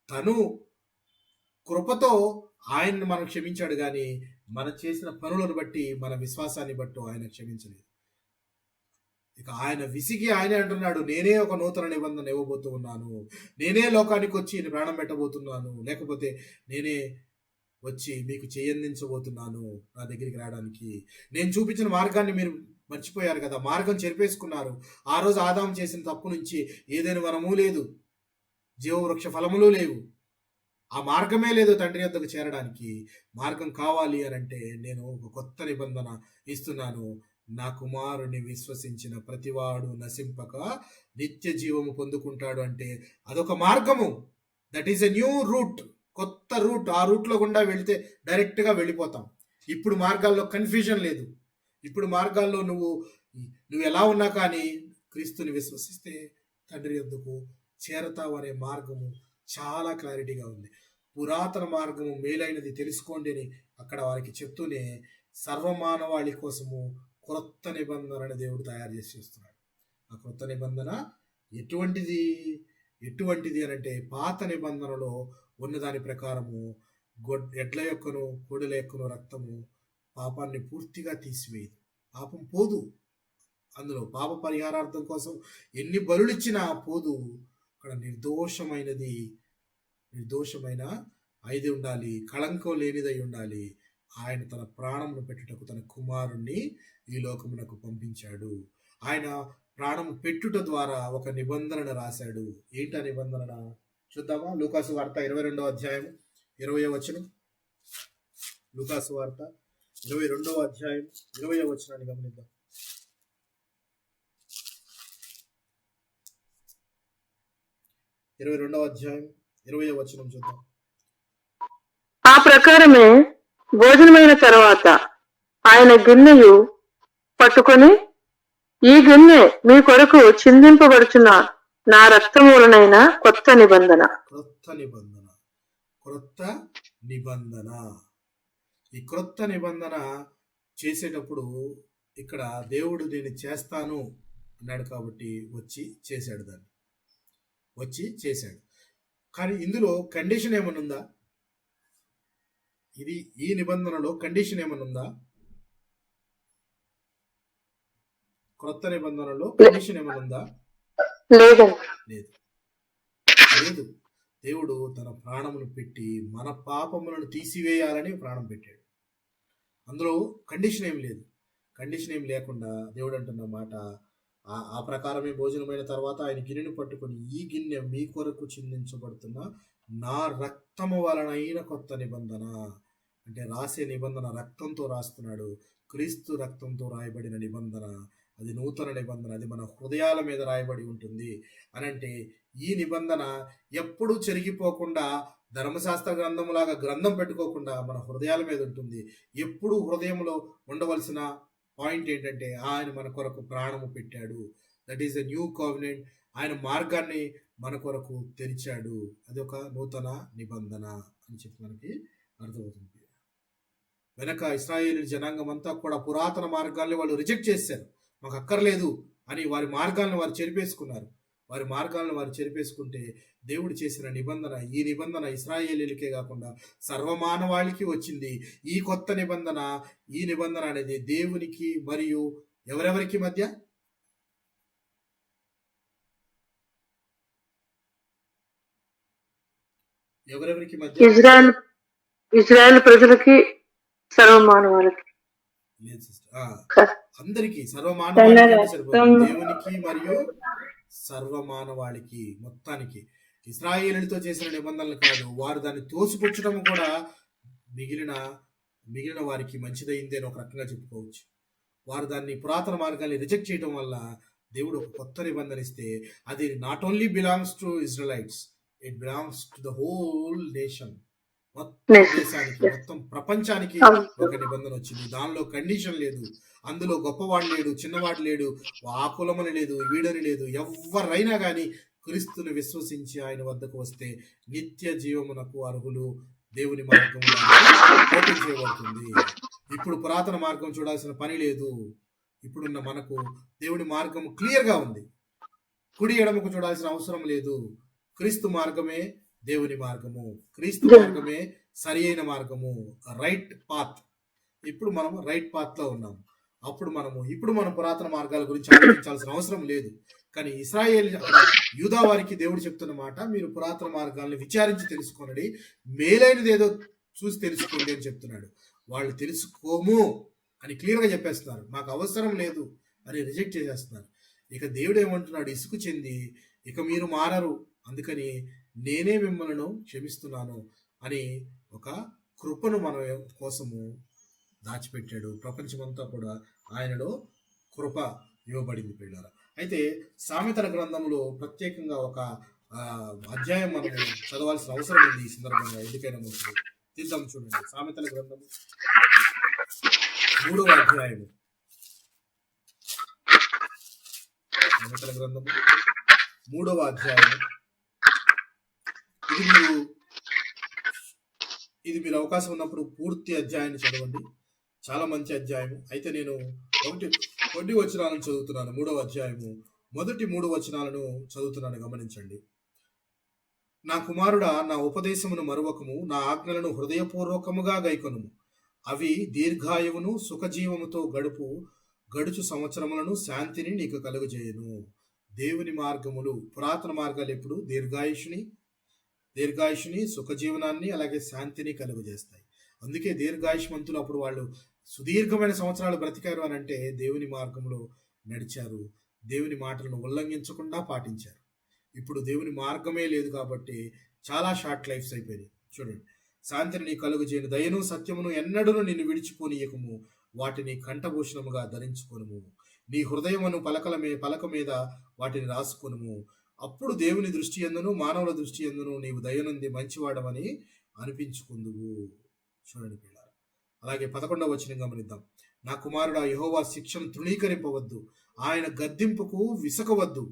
తను కృపతో ఆయన్ని మనం క్షమించాడు, కానీ మనం చేసిన పనులను బట్టి, మన విశ్వాసాన్ని బట్టి ఆయన క్షమించలేదు. ఇక ఆయన విసిగి ఆయనే అంటున్నాడు, నేనే ఒక నూతన నిబంధన ఇవ్వబోతూ ఉన్నాను, నేనే లోకానికి వచ్చి ప్రాణం పెట్టబోతున్నాను, లేకపోతే నేనే వచ్చి మీకు చేయందించబోతున్నాను నా దగ్గరికి రావడానికి. నేను చూపించిన మార్గాన్ని మీరు మర్చిపోయారు కదా, మార్గం చెరిపేసుకున్నారు. ఆ రోజు ఆదాము చేసిన తప్పు నుంచి ఏదైనా వనము లేదు, జీవవృక్ష ఫలములు లేవు, ఆ మార్గమే లేదు తండ్రి వద్దకు చేరడానికి. మార్గం కావాలి అని అంటే నేను ఒక కొత్త నిబంధన ఇస్తున్నాను. నా కుమారుని విశ్వసించిన ప్రతివాడు నశింపక నిత్య జీవము పొందుకుంటాడు. అంటే అదొక మార్గము, that is a new route, కొత్త రూట్. ఆ రూట్లో గుండా వెళితే డైరెక్ట్గా వెళ్ళిపోతాం. ఇప్పుడు మార్గాల్లో కన్ఫ్యూజన్ లేదు. ఇప్పుడు మార్గాల్లో నువ్వు ఎలా ఉన్నా కానీ క్రీస్తుని విశ్వసిస్తే తండ్రి యొద్దకు చేరతావు అనే మార్గము చాలా క్లారిటీగా ఉంది. పురాతన మార్గము మేలైనది తెలుసుకోండి అని అక్కడ వారికి చెప్తూనే సర్వమానవాళి కోసము క్రొత్త నిబంధనను దేవుడు తయారు చేసి చేస్తున్నాడు. ఆ క్రొత్త నిబంధన ఎటువంటిది అని అంటే, పాత నిబంధనలో ఉన్నదాని ప్రకారము ఎడ్ల యొక్కను కోడెల యొక్కను రక్తము పాపాన్ని పూర్తిగా తీసివేయదు. పాపం పోదు. అందులో పాప పరిహారార్థం కోసం ఎన్ని బలులు ఇచ్చినా పోదు. అక్కడ నిర్దోషమైన ఐది ఉండాలి, కళంకం లేనిదై ఉండాలి. ఆయన తన ప్రాణమును పెట్టుటకు తన కుమారుణ్ణి ఈ లోకమునకు పంపించాడు. ఆయన ప్రాణము పెట్టుట ద్వారా ఒక నిబంధనను రాశాడు. ఏంటా నిబంధన చూద్దామా? లూకాసు వార్త 22వ అధ్యాయం 20వ వచనం. లూకాసు వార్త 22వ అధ్యాయం 20వ వచనాన్ని గమనిద్దాం. 22వ అధ్యాయం 20వ వచనం చూద్దాం. ఆ ప్రకారమే భోజనమైన తర్వాత ఆయన గిన్నెయు పట్టుకొని, ఈ గిన్నె మీ కొరకు చిందింపబడుచున్న నా రక్తమూలనైన కొత్త నిబంధన. ఈ క్రొత్త నిబంధన చేసేటప్పుడు ఇక్కడ దేవుడు దీన్ని చేస్తాను అన్నాడు కాబట్టి వచ్చి చేశాడు. కానీ ఇందులో కండిషన్ ఏమన్నా ఉందా? ఈ నిబంధనలో కండిషన్ ఏమన్నా ఉందా? క్రొత్త నిబంధనలో కండిషన్ ఏమన్నా ఉందా? లేదు. దేవుడు తన ప్రాణమును పెట్టి మన పాపములను తీసివేయాలని ప్రాణం పెట్టాడు. అందులో కండిషన్ ఏం లేదు. కండిషన్ ఏం లేకుండా దేవుడు అంటున్న మాట, ఆ ప్రకారమే భోజనమైన తర్వాత ఆయన గిన్నెను పట్టుకొని, ఈ గిన్నె మీ కొరకు చిందించబడుతున్న నా రక్తము వలనైన కొత్త నిబంధన. అంటే రాసే నిబంధన రక్తంతో రాస్తున్నాడు. క్రీస్తు రక్తంతో రాయబడిన నిబంధన, అది నూతన నిబంధన, అది మన హృదయాల మీద రాయబడి ఉంటుంది. అనంటే ఈ నిబంధన ఎప్పుడూ చెరిగిపోకుండా, ధర్మశాస్త్ర గ్రంథములాగా గ్రంథం పెట్టుకోకుండా మన హృదయాల మీద ఉంటుంది. ఎప్పుడు హృదయంలో ఉండవలసిన పాయింట్ ఏంటంటే, ఆయన మన కొరకు ప్రాణము పెట్టాడు. That is a new covenant. ఆయన మార్గాన్ని మన కొరకు తెరిచాడు. అది ఒక నూతన నిబంధన అని చెప్పి మనకి అర్థమవుతుంది. వెనక ఇశ్రాయేలు జనాంగం అంతా కూడా పురాతన మార్గాల్ని వాళ్ళు రిజెక్ట్ చేశారు. మాకు అక్కర్లేదు అని వారి మార్గాలను వారు చెరిపేసుకున్నారు. వారి మార్గాలను వారు చెరిపేసుకుంటే దేవుడు చేసిన నిబంధన, ఈ నిబంధన ఇశ్రాయేలీలకే కాకుండా సర్వమానవాళికి వచ్చింది. ఈ కొత్త నిబంధన, ఈ నిబంధన అనేది దేవునికి మరియు ఎవరెవరికి మధ్య? ఎవరెవరికి మధ్య? ఇజ్రాయెల్ ప్రజలకి, సర్వమానవాళికి. లేదు సిస్టర్, అందరికి సర్వమానవాళికి సరిపోతుంది. దేవునికి మరియు సర్వమానవాళికి మొత్తానికి. ఇశ్రాయేలుతో చేసిన నిబంధనలు కాదు, వారు దాన్ని తోసిపుచ్చడం కూడా మిగిలిన వారికి మంచిదైంది అని ఒక రకంగా చెప్పుకోవచ్చు. వారు దాన్ని పురాతన మార్గాన్ని రిజెక్ట్ చేయడం వల్ల దేవుడు ఒక కొత్త నిబంధన ఇస్తే అది not only belongs to Israelites, it belongs to the whole nation. మొత్తం దేశానికి, మొత్తం ప్రపంచానికి ఒక నిబంధన వచ్చింది. దానిలో కండిషన్ లేదు, అందులో గొప్పవాడు లేడు, చిన్నవాడు లేడు, ఆ కులమని లేదు, వీడని లేదు. ఎవరైనా కానీ క్రీస్తుని విశ్వసించి ఆయన వద్దకు వస్తే నిత్య జీవమునకు అర్హులు. దేవుని మార్గం ఓపెన్ చేయబడుతుంది. ఇప్పుడు పురాతన మార్గం చూడాల్సిన పని లేదు. ఇప్పుడున్న మనకు దేవుని మార్గం క్లియర్గా ఉంది. కుడి ఎడమకు చూడాల్సిన అవసరం లేదు. క్రీస్తు మార్గమే దేవుని మార్గము, క్రీస్తు మార్గమే సరి అయిన మార్గము, రైట్ పాత్. ఇప్పుడు మనం రైట్ పాత్ లో ఉన్నాము. ఇప్పుడు మనం పురాతన మార్గాల గురించి ఆలోచించాల్సిన అవసరం లేదు. కానీ ఇశ్రాయేల్, యూదా వారికి దేవుడు చెప్తున్న మాట, మీరు పురాతన మార్గాలను విచారించి తెలుసుకోనండి, మేలైనది ఏదో చూసి తెలుసుకోండి అని చెప్తున్నాడు. వాళ్ళు తెలుసుకోము అని క్లియర్గా చెప్పేస్తున్నారు. మాకు అవసరం లేదు అని రిజెక్ట్ చేసేస్తున్నారు. ఇక దేవుడు ఏమంటున్నాడు? ఇసుకు చెంది ఇక మీరు మారరు, అందుకని నేనే మిమ్మల్ని క్షమిస్తున్నాను అని ఒక కృపను మన కోసము దాచిపెట్టాడు. ప్రపంచమంతా కూడా ఆయనలో కృప ఇవ్వబడింది పిల్లరా. అయితే సామెతల గ్రంథంలో ప్రత్యేకంగా ఒక అధ్యాయం మనం చదవాల్సిన అవసరం ఉంది ఈ సందర్భంగా. ఎందుకైనా ముందు తీద్దాం, చూడండి. సామెతల గ్రంథము 3వ అధ్యాయము. సామెతల గ్రంథము 3వ అధ్యాయము. ఇది మీరు అవకాశం ఉన్నప్పుడు పూర్తి అధ్యాయాన్ని చదవండి. చాలా మంచి అధ్యాయము. అయితే నేను కొన్ని వచనాలను చదువుతున్నాను. 3వ అధ్యాయము మొదటి 3 వచనాలను చదువుతున్నాను, గమనించండి. నా కుమారుడా, నా ఉపదేశమును మరువకము, నా ఆజ్ఞలను హృదయపూర్వకముగా గైకొనుము. అవి దీర్ఘాయువును సుఖజీవముతో గడుచు సంవత్సరములను శాంతిని నీకు కలుగజేయును. దేవుని మార్గములు, పురాతన మార్గాలు ఎప్పుడు దీర్ఘాయుషుని, సుఖజీవనాన్ని, అలాగే శాంతిని కలుగజేస్తాయి. అందుకే దీర్ఘాయుష్మంతులు అప్పుడు వాళ్ళు సుదీర్ఘమైన సంవత్సరాలు బ్రతికారు అని అంటే దేవుని మార్గంలో నడిచారు, దేవుని మాటలను ఉల్లంఘించకుండా పాటించారు. ఇప్పుడు దేవుని మార్గమే లేదు కాబట్టి చాలా షార్ట్ లైఫ్స్ అయిపోయినాయి. చూడండి, శాంతిని నీ కలుగజేయను, దయను సత్యమును ఎన్నడూను నిన్ను విడిచిపోనీయకము, వాటిని కంఠభూషణముగా ధరించుకొనుము, నీ హృదయమును పలక మీద వాటిని రాసుకొనుము. అప్పుడు దేవుని దృష్టి యందును మానవుల దృష్టి యందును నీవు దయనుంది మంచివాడమని అనిపించుకుందువు. చూడండి పిల్లలు. అలాగే 11వ వచనం గమనిద్దాం. నా కుమారుడా, యెహోవా శిక్షను తృణీకరింపవద్దు, ఆయన గద్దింపునకు విసుకవద్దు.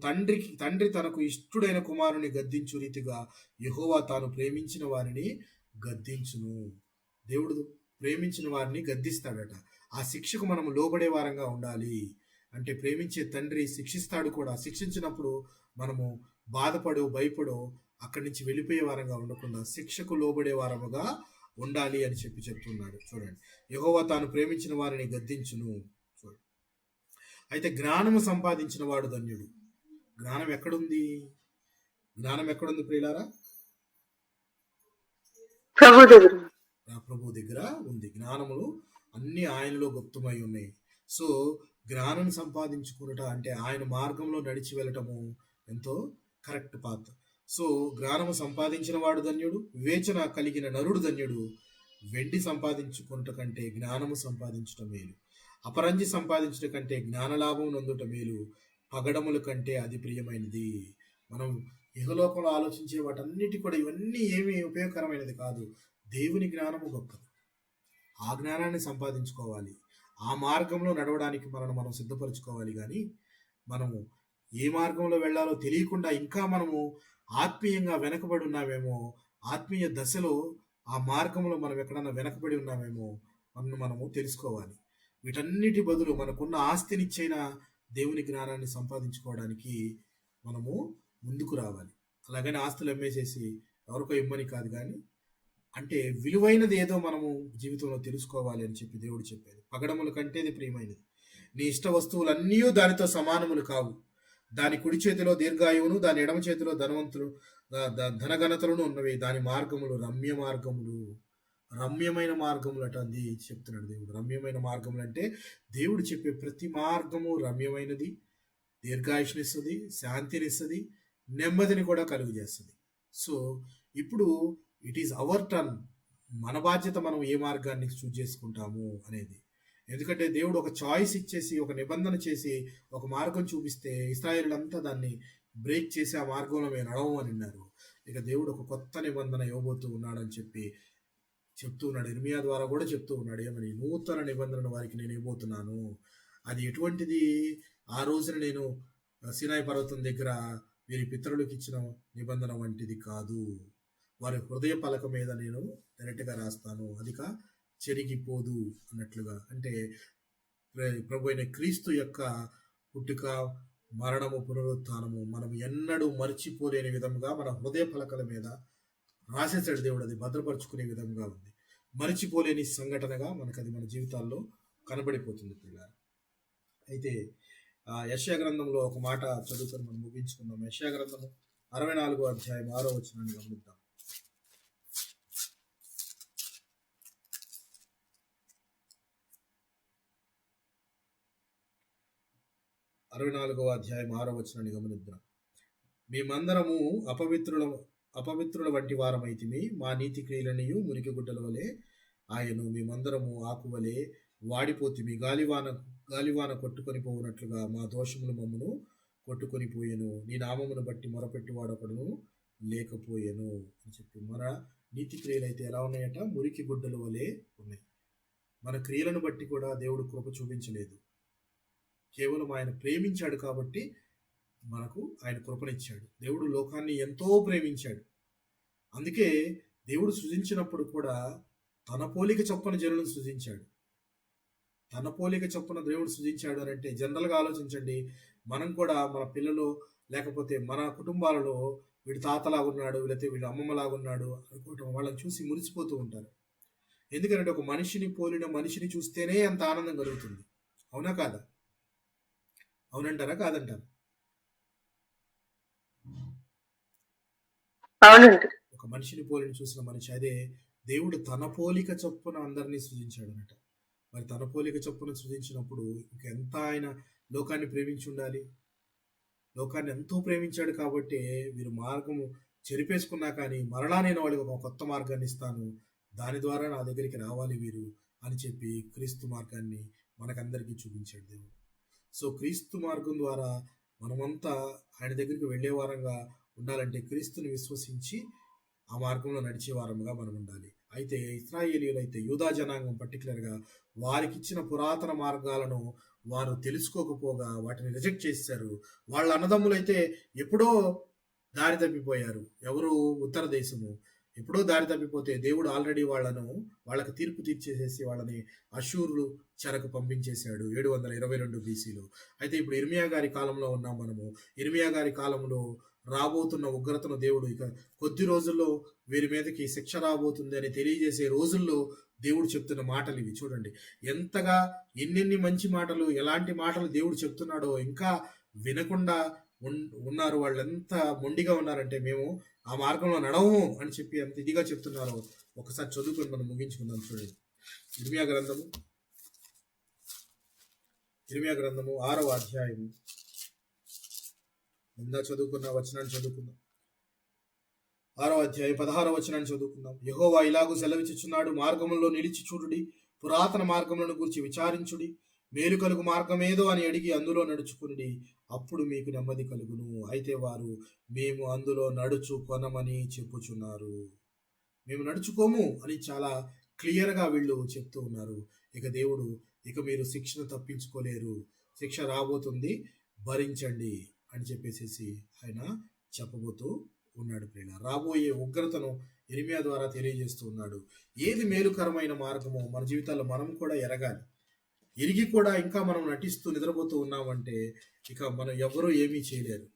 తండ్రి తనకు ఇష్టుడైన కుమారుని గద్దించు రీతిగా యెహోవా తాను ప్రేమించిన వారిని గద్దించును. దేవుడు ప్రేమించిన వారిని గద్దిస్తాడట. ఆ శిక్షకు మనం లోబడే వారంగా ఉండాలి. అంటే ప్రేమించే తండ్రి శిక్షిస్తాడు కూడా. శిక్షించినప్పుడు మనము బాధపడో భయపడో అక్కడి నుంచి వెళ్ళిపోయే వారంగా ఉండకుండా శిక్షకు లోబడే వారముగా ఉండాలి అని చెప్తున్నాడు. చూడండి, యెహోవా తాను ప్రేమించిన వారిని గద్దించును. చూడండి, అయితే జ్ఞానము సంపాదించిన వాడు ధన్యుడు. జ్ఞానం ఎక్కడుంది ప్రియులారా? ప్రభు దగ్గర ఉంది. జ్ఞానములు అన్ని ఆయనలో గుప్తమై ఉన్నాయి. సో జ్ఞానం సంపాదించుకున్నట అంటే ఆయన మార్గంలో నడిచి వెళ్ళటము ఎంతో కరెక్ట్ పాత్. సో జ్ఞానము సంపాదించిన వాడు ధన్యుడు, వివేచన కలిగిన నరుడు ధన్యుడు. వెండి సంపాదించుకున్నట కంటే జ్ఞానము సంపాదించటం మేలు, అపరంజి సంపాదించట కంటే జ్ఞానలాభం నొందుట మేలు, పగడముల కంటే అది ప్రియమైనది. మనం ఇహలోకంలో ఆలోచించే వాటన్నిటి కూడా ఇవన్నీ ఏమీ ఉపయోగకరమైనది కాదు. దేవుని జ్ఞానము గొప్పది. ఆ జ్ఞానాన్ని సంపాదించుకోవాలి. ఆ మార్గంలో నడవడానికి మనం సిద్ధపరచుకోవాలి. కానీ మనము ఏ మార్గంలో వెళ్ళాలో తెలియకుండా ఇంకా మనము ఆత్మీయంగా వెనకబడి ఉన్నామేమో, ఆత్మీయ దశలో ఆ మార్గంలో మనం ఎక్కడన్నా వెనకబడి ఉన్నామేమో మనము తెలుసుకోవాలి. వీటన్నిటి బదులు మనకున్న ఆస్తినిచ్చైన దేవుని జ్ఞానాన్ని సంపాదించుకోవడానికి మనము ముందుకు రావాలి. అలాగని ఆస్తులు అమ్మేసేసి ఎవరికో ఇమ్మని కాదు, కానీ అంటే విలువైనది ఏదో మనము జీవితంలో తెలుసుకోవాలి అని చెప్పి దేవుడు చెప్పేది. పగడముల కంటేది ప్రియమైనది. నీ ఇష్ట వస్తువులన్నీ దానితో సమానములు కావు. దాని కుడి చేతిలో దీర్ఘాయువును, దాని ఎడమ చేతిలో ధనవంతులు ధనఘనతలను ఉన్నవి. దాని మార్గములు రమ్య మార్గములు, రమ్యమైన మార్గములు అట అంది చెప్తున్నాడు దేవుడు. రమ్యమైన మార్గములు అంటే దేవుడు చెప్పే ప్రతి మార్గము రమ్యమైనది, దీర్ఘాయుష్నిస్తుంది, శాంతినిస్తుంది, నెమ్మదిని కూడా కలుగు చేస్తుంది. సో ఇప్పుడు ఇట్ ఈస్ అవర్ టర్న్, మన బాధ్యత మనం ఏ మార్గాన్ని చూజ్ చేసుకుంటాము అనేది. ఎందుకంటే దేవుడు ఒక చాయిస్ ఇచ్చేసి, ఒక నిబంధన చేసి, ఒక మార్గం చూపిస్తే ఇశ్రాయేలులంతా దాన్ని బ్రేక్ చేసి ఆ మార్గంలో మేము నడవము అని అన్నారు. ఇక దేవుడు ఒక కొత్త నిబంధన ఇవ్వబోతూ ఉన్నాడని చెప్పి చెప్తూ ఉన్నాడు. ఇర్మియా ద్వారా కూడా చెప్తూ ఉన్నాడు. ఏమని? నూతన నిబంధనను వారికి నేను ఇవ్వబోతున్నాను. అది ఎటువంటిది? ఆ రోజున నేను సీనాయి పర్వతం దగ్గర వీరి పితరులకు ఇచ్చిన నిబంధన వంటిది కాదు. వారి హృదయ పలక మీద నేను డైరెక్ట్గా రాస్తాను, అదిక చెరిగిపోదు అన్నట్లుగా. అంటే ప్రభు అయిన క్రీస్తు యొక్క పుట్టుక, మరణము, పునరుత్థానము మనం ఎన్నడూ మర్చిపోలేని విధంగా మన హృదయ పలకల మీద రాసేసాడు దేవుడు. అది భద్రపరుచుకునే విధంగా ఉంది. మర్చిపోలేని సంఘటనగా మనకు అది మన జీవితాల్లో కనబడిపోతుంది పిల్లలు. అయితే యెషయా గ్రంథంలో ఒక మాట చదువుకొని మనం ముగించుకుందాం. యెషయా గ్రంథము 64వ అధ్యాయం 6వ వచనాన్ని గమనిద్దాం. 64వ అధ్యాయం 6వ వచనాన్ని గమనిద్దాం. మేమందరము అపవిత్రుల వంటి వారమైతిమి, మా నీతి క్రియలనియు మురికి గుడ్డల వలె ఆయను. మేమందరము ఆకువలే వాడిపోతిమి, గాలివాన కొట్టుకొని పోవునట్లుగా మా దోషములు మమ్మను కొట్టుకొని పోయెను. నీ నామమును బట్టి మొరపెట్టి వాడొకడును లేకపోయెను అని చెప్పి. మన నీతి క్రియలు అయితే ఎలా ఉన్నాయట? మురికి గుడ్డల వలె ఉన్నాయి. మన క్రియలను బట్టి కూడా దేవుడు కృప చూపించలేదు. కేవలం ఆయన ప్రేమించాడు కాబట్టి మనకు ఆయన కృపనిచ్చాడు. దేవుడు లోకాన్ని ఎంతో ప్రేమించాడు. అందుకే దేవుడు సృజించినప్పుడు కూడా తన పోలిక చొప్పున జనులను సృజించాడు. తన పోలిక చొప్పున దేవుడు సృజించాడు అని అంటే జనరల్గా ఆలోచించండి. మనం కూడా మన పిల్లలు లేకపోతే మన కుటుంబాలలో వీడి తాతలాగున్నాడు, లేకపోతే వీడి అమ్మమ్మలాగున్నాడు అనుకోవటం, వాళ్ళని చూసి మురిసిపోతూ ఉంటారు. ఎందుకంటే ఒక మనిషిని పోలిన మనిషిని చూస్తేనే అంత ఆనందం కలుగుతుంది. అవునా కాదా? అవునంటారా కాదంటారా? అవునండి. ఒక మనిషిని పోలిని చూసిన మనిషి. అదే దేవుడు తన పోలిక చొప్పున అందరినీ సృజించాడు అనట. మరి తన పోలిక చొప్పున సృజించినప్పుడు ఇంకెంత ఆయన లోకాన్ని ప్రేమించి ఉండాలి. లోకాన్ని ఎంతో ప్రేమించాడు కాబట్టి వీరు మార్గము చెరిపేసుకున్నా కానీ మరలా నేను వాళ్ళకి ఒక కొత్త మార్గాన్ని ఇస్తాను, దాని ద్వారా నా దగ్గరికి రావాలి వీరు అని చెప్పి క్రీస్తు మార్గాన్ని మనకందరికీ చూపించాడు దేవుడు. సో క్రీస్తు మార్గం ద్వారా మనమంతా ఆయన దగ్గరికి వెళ్ళే వారంగా ఉండాలంటే క్రీస్తుని విశ్వసించి ఆ మార్గంలో నడిచే వారంగా మనం ఉండాలి. అయితే ఇశ్రాయేలీయులు అయితే, యూదా జనాంగం పర్టికులర్గా, వారికి ఇచ్చిన పురాతన మార్గాలను వారు తెలుసుకోకపోగా వాటిని రిజెక్ట్ చేశారు. వాళ్ళ అన్నదమ్ములైతే ఎప్పుడో దారి తప్పిపోయారు. ఎవరు? ఉత్తర దేశము. ఎప్పుడో దారి తప్పిపోతే దేవుడు ఆల్రెడీ వాళ్ళకి తీర్పు తీర్చేసేసి వాళ్ళని అషూరులు చెరకు పంపించేశాడు 722 BCలో. అయితే ఇప్పుడు ఇర్మియా గారి కాలంలో ఉన్నాం మనము. ఇర్మియా గారి కాలంలో రాబోతున్న ఉగ్రతను దేవుడు ఇక కొద్ది రోజుల్లో వీరి మీదకి శిక్ష రాబోతుంది అని తెలియజేసే రోజుల్లో దేవుడు చెప్తున్న మాటలు ఇవి. చూడండి ఎంతగా ఎన్నెన్ని మంచి మాటలు, ఎలాంటి మాటలు దేవుడు చెప్తున్నాడో ఇంకా వినకుండా ఉన్నారు. వాళ్ళు ఎంత మొండిగా ఉన్నారంటే మేము ఆ మార్గంలో నడవము అని చెప్పి ఎంత ఇదిగా చెప్తున్నారో ఒకసారి చదువుకొని మనం ముగించుకుందాం. చూడండి ఇర్మియా గ్రంథము 6వ అధ్యాయము ముందా చదువుకున్న వచనాన్ని చదువుకుందాం. 6వ అధ్యాయం 16వ వచనాన్ని చదువుకుందాం. యెహోవా ఇలాగూ సెలవిచ్చుచున్నాడు, మార్గములో నిలిచి చూడుడి, పురాతన మార్గములను గురించి విచారించుడి, మేలు కలుగు మార్గమేదో అని అడిగి అందులో నడుచుకుని, అప్పుడు మీకు నెమ్మది కలుగును. అయితే వారు మేము అందులో నడుచుకొనమని చెప్పుచున్నారు. మేము నడుచుకోము అని చాలా క్లియర్గా వీళ్ళు చెప్తూ ఉన్నారు. ఇక దేవుడు, ఇక మీరు శిక్షను తప్పించుకోలేరు, శిక్ష రాబోతుంది, భరించండి అని చెప్పేసి ఆయన చెప్పబోతూ ఉన్నాడు. ప్రియుల, రాబోయే ఉగ్రతను ఇర్మియా ద్వారా తెలియజేస్తూ ఉన్నాడు. ఏది మేలుకరమైన మార్గమో మన జీవితాల్లో మనం కూడా ఎరగాలి. ఎరిగి కూడా ఇంకా మనం నటిస్తూ నిద్రపోతూ ఉన్నామంటే ఇక మనం ఎవరూ ఏమీ చేయలేరు.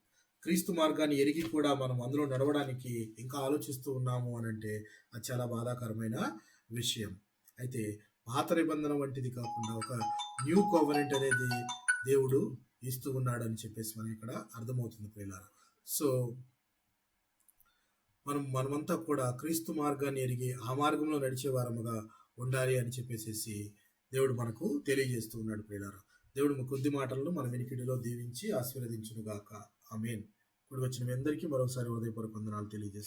క్రీస్తు మార్గాన్ని ఎరిగి కూడా మనం అందులో నడవడానికి ఇంకా ఆలోచిస్తూ ఉన్నాము అని అంటే అది చాలా బాధాకరమైన విషయం. అయితే పాత నిబంధన వంటిది కాకుండా ఒక న్యూ కోవెనెంట్ అనేది దేవుడు ఇస్తూ ఉన్నాడని చెప్పేసి మనం ఇక్కడ అర్థమవుతుంది ప్రియులారా. సో మనమంతా కూడా క్రీస్తు మార్గాన్ని ఎరిగి ఆ మార్గంలో నడిచే వారముగా ఉండాలి అని చెప్పేసి దేవుడు మనకు తెలియజేస్తూ ఉన్నాడు ప్రియులారా. దేవుడు కొద్ది మాటలను మన వెనికిడిలో దీవించి ఆశీర్వదించును గాక. ఆమేన్. ఇప్పుడు వచ్చిన మీ అందరికీ మరోసారి హృదయపూర్వక వందనాలు తెలియజేస్తాను.